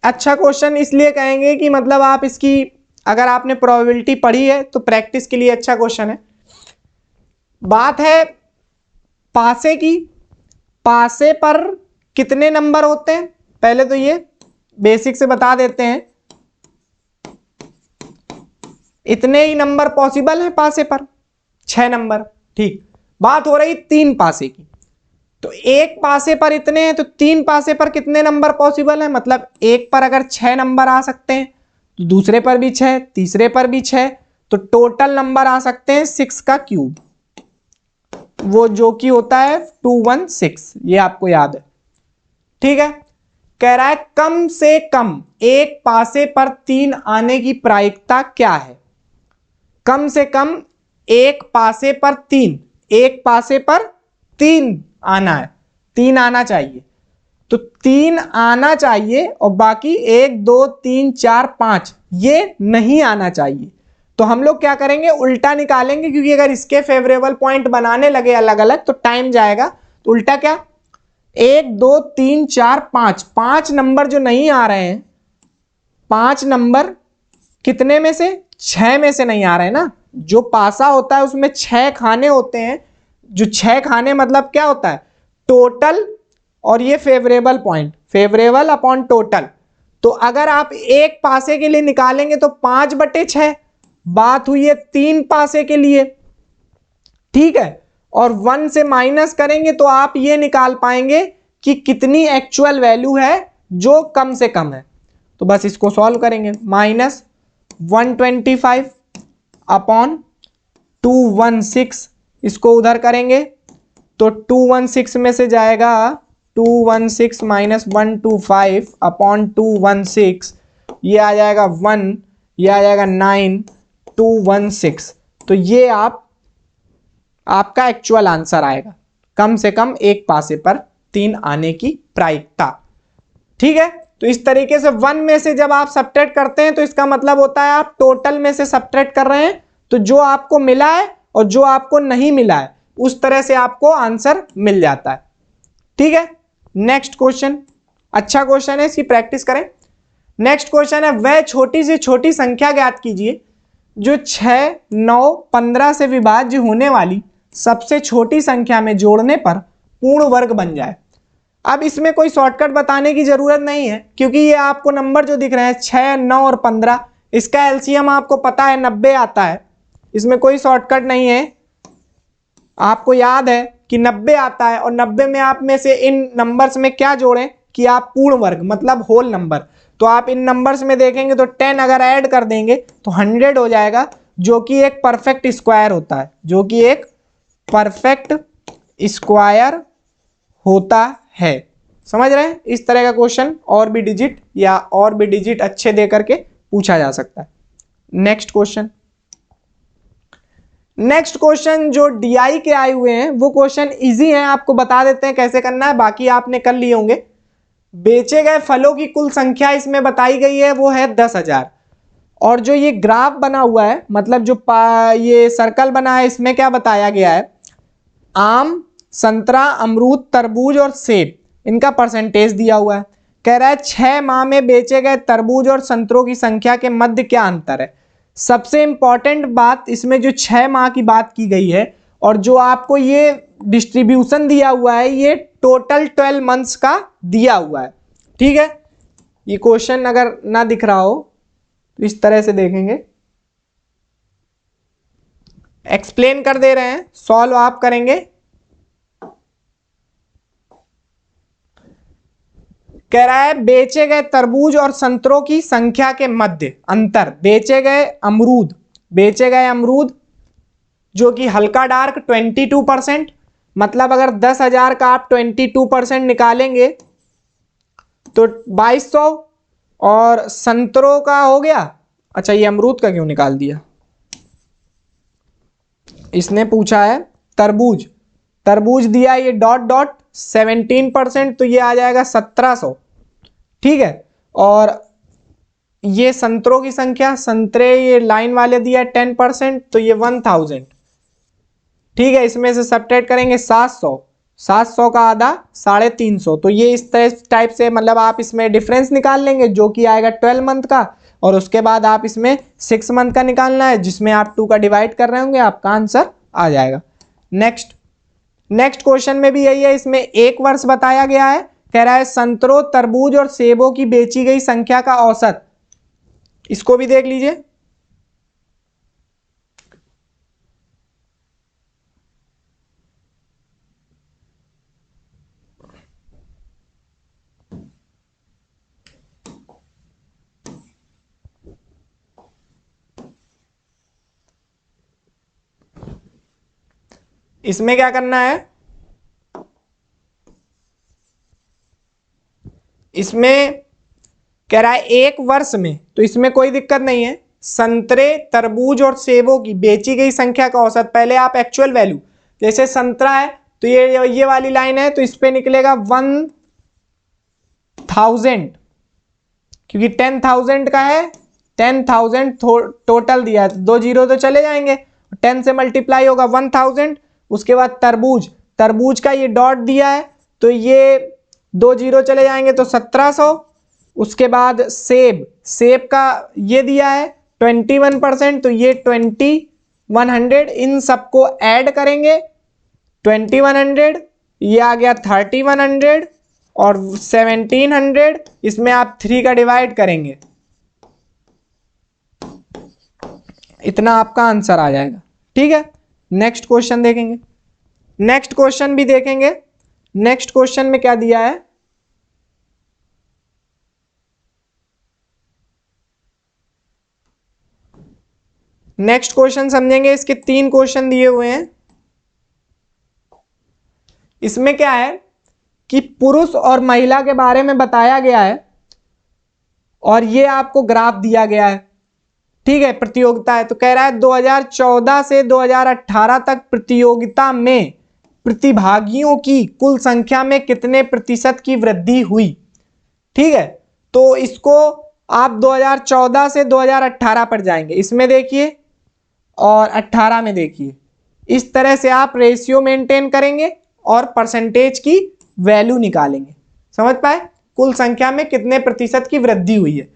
अच्छा क्वेश्चन इसलिए कहेंगे कि मतलब आप इसकी, अगर आपने प्रोबेबिलिटी पढ़ी है तो प्रैक्टिस के लिए अच्छा क्वेश्चन है। बात है पासे की। पासे पर कितने नंबर होते हैं? पहले तो ये बेसिक से बता देते हैं, इतने ही नंबर पॉसिबल है पासे पर, 6 नंबर। ठीक, बात हो रही 3 पासे की, तो एक पासे पर इतने हैं, तो 3 पासे पर कितने नंबर पॉसिबल है? मतलब एक पर अगर 6 नंबर आ सकते हैं तो दूसरे पर भी 6, तीसरे पर भी 6, तो टोटल नंबर आ सकते हैं 6 का क्यूब, वो जो कि होता है 216, ये आपको याद है। ठीक है, कह रहा है कम से कम एक पासे पर 3 आने की प्रायिकता क्या है? कम से कम एक पासे पर 3, एक पासे पर 3 आना है, 3 आना चाहिए, तो 3 आना चाहिए, और बाकी 1 2 3 4 5 ये नहीं आना चाहिए। तो हम लोग क्या करेंगे, उल्टा निकालेंगे, क्योंकि अगर इसके फेवरेबल पॉइंट बनाने लगे अलग अलग तो टाइम जाएगा। तो उल्टा क्या, 1 2 3 4 5, 5 नंबर जो नहीं आ रहे हैं, 5 नंबर कितने में से? 6 में से नहीं आ रहे हैं ना। जो पासा होता है उसमें 6 खाने होते हैं, जो 6 खाने मतलब क्या होता है? टोटल, और ये favourable point, favourable upon total. तो अगर आप एक पासे के लिए निकालेंगे तो 5/6, बात हुई है 3 पासे के लिए। ठीक है, और 1 से माइनस करेंगे तो आप ये निकाल पाएंगे कि कितनी एक्चुअल वैल्यू है जो कम से कम है। तो बस इसको सॉल्व करेंगे, -125 अपॉन 216, इसको उधर करेंगे तो 216 में से जाएगा 216 माइनस 125 अपॉन 216, ये आ जाएगा 1, ये आ जाएगा 9, 216। तो ये आपका एक्चुअल आंसर आएगा। कम से कम एक पासे पर 3 आने की प्रायिकता। ठीक है, तो इस तरीके से 1 में से जब आप सब्ट्रैक्ट करते हैं तो इसका मतलब होता है आप टोटल में से सब्ट्रैक्ट कर रहे हैं, तो जो आपको मिला है और जो आपको नहीं मिला है उस तरह से आपको आंसर मिल जाता है। ठीक है, नेक्स्ट क्वेश्चन, अच्छा क्वेश्चन है, इसकी प्रैक्टिस करें। नेक्स्ट क्वेश्चन है, वह छोटी से छोटी संख्या ज्ञात कीजिए जो 6, 9, 15 से विभाज्य होने वाली सबसे छोटी संख्या में जोड़ने पर पूर्ण वर्ग बन जाए। अब इसमें कोई शॉर्टकट बताने की जरूरत नहीं है, क्योंकि ये आपको नंबर जो दिख रहे हैं 6, 9 और 15, इसका एलसीएम आपको पता है 90 आता है। इसमें कोई शॉर्टकट नहीं है, आपको याद है कि 90 आता है और 90 में आप में से इन नंबर्स में क्या जोड़ें कि आप पूर्ण वर्ग मतलब होल नंबर। तो आप इन नंबर्स में देखेंगे तो 10 अगर ऐड कर देंगे तो 100 हो जाएगा, जो कि एक परफेक्ट स्क्वायर होता है, जो कि एक परफेक्ट स्क्वायर होता है। समझ रहे हैं? इस तरह का क्वेश्चन और भी डिजिट या और भी डिजिट अच्छे दे करके पूछा जा सकता है। नेक्स्ट क्वेश्चन, नेक्स्ट क्वेश्चन जो डीआई के आए हुए हैं वो क्वेश्चन इजी है, आपको बता देते हैं कैसे करना है, बाकी आपने कर लिए होंगे। बेचे गए फलों की कुल संख्या इसमें बताई गई है वो है 10,000, और जो ये ग्राफ बना हुआ है मतलब जो ये सर्कल बना है इसमें क्या बताया गया है, आम, संतरा, अमरूद, तरबूज और सेब, इनका परसेंटेज दिया हुआ है। कह रहा है 6 माह में बेचे गए तरबूज और संतरों की संख्या के मध्य क्या अंतर है। सबसे इंपॉर्टेंट बात इसमें जो 6 माह की बात की गई है और जो आपको ये डिस्ट्रीब्यूशन दिया हुआ है ये टोटल 12 मंथ्स का दिया हुआ है। ठीक है, ये क्वेश्चन अगर ना दिख रहा हो तो इस तरह से देखेंगे, एक्सप्लेन कर दे रहे हैं, सॉल्व आप करेंगे। कह रहा है बेचे गए तरबूज और संतरों की संख्या के मध्य अंतर। बेचे गए अमरूद जो कि हल्का डार्क 22%, मतलब अगर 10,000 का आप 22% निकालेंगे तो 2200, और संतरों का हो गया, अच्छा ये अमरूद का क्यों निकाल दिया, इसने पूछा है तरबूज, तरबूज दिया ये डॉट डॉट 17%, तो ये आ जाएगा 1700। ठीक है, और ये संतरों की संख्या, संतरे ये लाइन वाले दिया 10%, तो ये 1000। ठीक है, इसमें से सब्ट्रैक्ट करेंगे 700, 700 का आधा 350, तो ये इस टाइप से मतलब आप इसमें डिफरेंस निकाल लेंगे जो कि आएगा 12 मंथ का, और उसके बाद आप इसमें 6 मंथ का निकालना है जिसमें आप 2 का डिवाइड कर रहे होंगे, आपका आंसर आ जाएगा। नेक्स्ट क्वेश्चन में भी यही है, इसमें एक वर्ष बताया गया है। कह रहा है संतरों, तरबूज और सेबों की बेची गई संख्या का औसत, इसको भी देख लीजिए। इसमें क्या करना है, इसमें कह रहा है एक वर्ष में, तो इसमें कोई दिक्कत नहीं है। संतरे, तरबूज और सेबों की बेची गई संख्या का औसत, पहले आप एक्चुअल वैल्यू, जैसे संतरा है तो ये वाली लाइन है तो इस पे निकलेगा 1000, क्योंकि 10,000 का है, 10,000 टोटल दिया है, 2 जीरो तो चले जाएंगे, 10 से मल्टीप्लाई होगा 1000। उसके बाद तरबूज, तरबूज का ये डॉट दिया है तो ये 2 जीरो चले जाएंगे तो 1700। उसके बाद सेब, सेब का ये दिया है 21%, तो ये 2100, इन सबको ऐड करेंगे 2100, ये आ गया 3100 और 1700, इसमें आप 3 का डिवाइड करेंगे, इतना आपका आंसर आ जाएगा। ठीक है, नेक्स्ट क्वेश्चन देखेंगे, नेक्स्ट क्वेश्चन भी देखेंगे। नेक्स्ट क्वेश्चन में क्या दिया है, नेक्स्ट क्वेश्चन समझेंगे। इसके 3 क्वेश्चन दिए हुए हैं। इसमें क्या है कि पुरुष और महिला के बारे में बताया गया है और ये आपको ग्राफ दिया गया है, ठीक है। प्रतियोगिता है तो कह रहा है 2014 से 2018 तक प्रतियोगिता में प्रतिभागियों की कुल संख्या में कितने प्रतिशत की वृद्धि हुई, ठीक है। तो इसको आप 2014 से 2018 पर जाएंगे, इसमें देखिए और 18 में देखिए। इस तरह से आप रेशियो मेंटेन करेंगे और परसेंटेज की वैल्यू निकालेंगे। समझ पाए? कुल संख्या में कितने प्रतिशत की वृद्धि हुई है।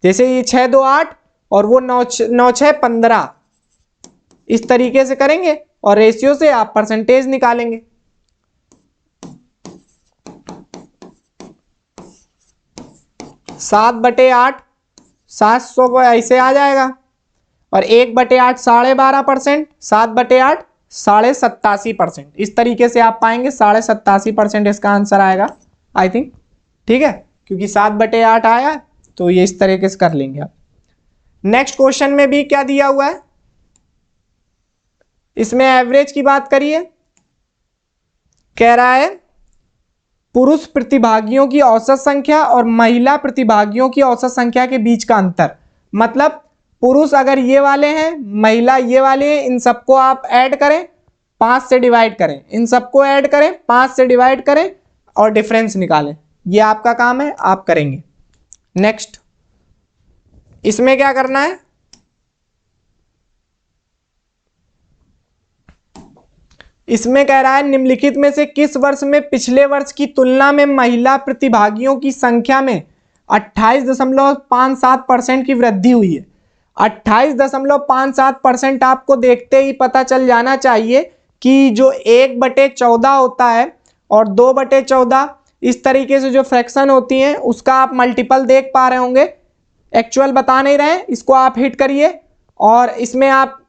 जैसे ये 6 2 8 और वो 9 6 15, इस तरीके से करेंगे और रेशियो से आप परसेंटेज निकालेंगे। सात बटे 8 700 ऐसे आ जाएगा और 1/8 12.5%, 7/8 87.5%। इस तरीके से आप पाएंगे 87.5% इसका आंसर आएगा आई थिंक, ठीक है, क्योंकि 7/8 आया तो ये इस तरीके से कर लेंगे आप। नेक्स्ट क्वेश्चन में भी क्या दिया हुआ है, इसमें एवरेज की बात करिए। कह रहा है पुरुष प्रतिभागियों की औसत संख्या और महिला प्रतिभागियों की औसत संख्या के बीच का अंतर। मतलब पुरुष अगर ये वाले हैं, महिला ये वाले हैं, इन सबको आप ऐड करें, 5 से डिवाइड करें, इन सबको ऐड करें, 5 से डिवाइड करें और डिफरेंस निकालें। ये आपका काम है, आप करेंगे। नेक्स्ट, इसमें क्या करना है, इसमें कह रहा है निम्नलिखित में से किस वर्ष में पिछले वर्ष की तुलना में महिला प्रतिभागियों की संख्या में 28.57% की वृद्धि हुई है। 28.57% आपको देखते ही पता चल जाना चाहिए कि जो 1/14 होता है और 2/14 इस तरीके से जो फ्रैक्शन होती हैं उसका आप मल्टीपल देख पा रहे होंगे। एक्चुअल बता नहीं रहे, इसको आप हिट करिए और इसमें आप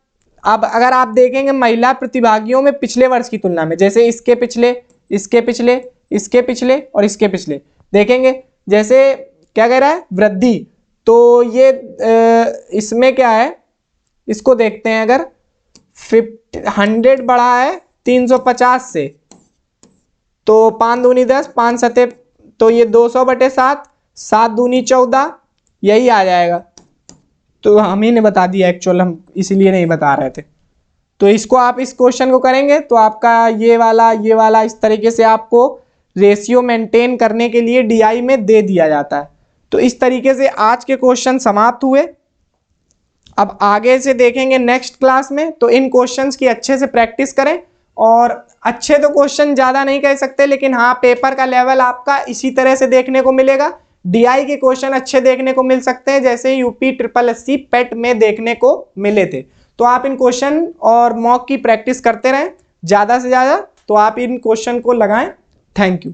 अब अगर आप देखेंगे महिला प्रतिभागियों में पिछले वर्ष की तुलना में, जैसे इसके पिछले, इसके पिछले, इसके पिछले और इसके पिछले देखेंगे, जैसे क्या कह रहा है वृद्धि, तो ये इसमें क्या है, इसको देखते हैं। अगर 100 बढ़ा है 350 से तो 5 दूनी 10, 5 सते तो ये 200/7, 7 दूनी 14, यही आ जाएगा। तो हम ही ने बता दिया एक्चुअल, हम इसीलिए नहीं बता रहे थे। तो इसको आप इस क्वेश्चन को करेंगे तो आपका ये वाला इस तरीके से आपको रेशियो मेंटेन करने के लिए डीआई में दे दिया जाता है। तो इस तरीके से आज के क्वेश्चन समाप्त हुए। अब आगे से देखेंगे नेक्स्ट क्लास में, तो इन क्वेश्चंस की अच्छे से प्रैक्टिस करें। और अच्छे तो क्वेश्चन ज़्यादा नहीं कह सकते, लेकिन हाँ पेपर का लेवल आपका इसी तरह से देखने को मिलेगा। डीआई के क्वेश्चन अच्छे देखने को मिल सकते हैं जैसे यूपी SSSC पेट में देखने को मिले थे। तो आप इन क्वेश्चन और मॉक की प्रैक्टिस करते रहें ज़्यादा से ज़्यादा, तो आप इन क्वेश्चन को लगाएं। Thank you.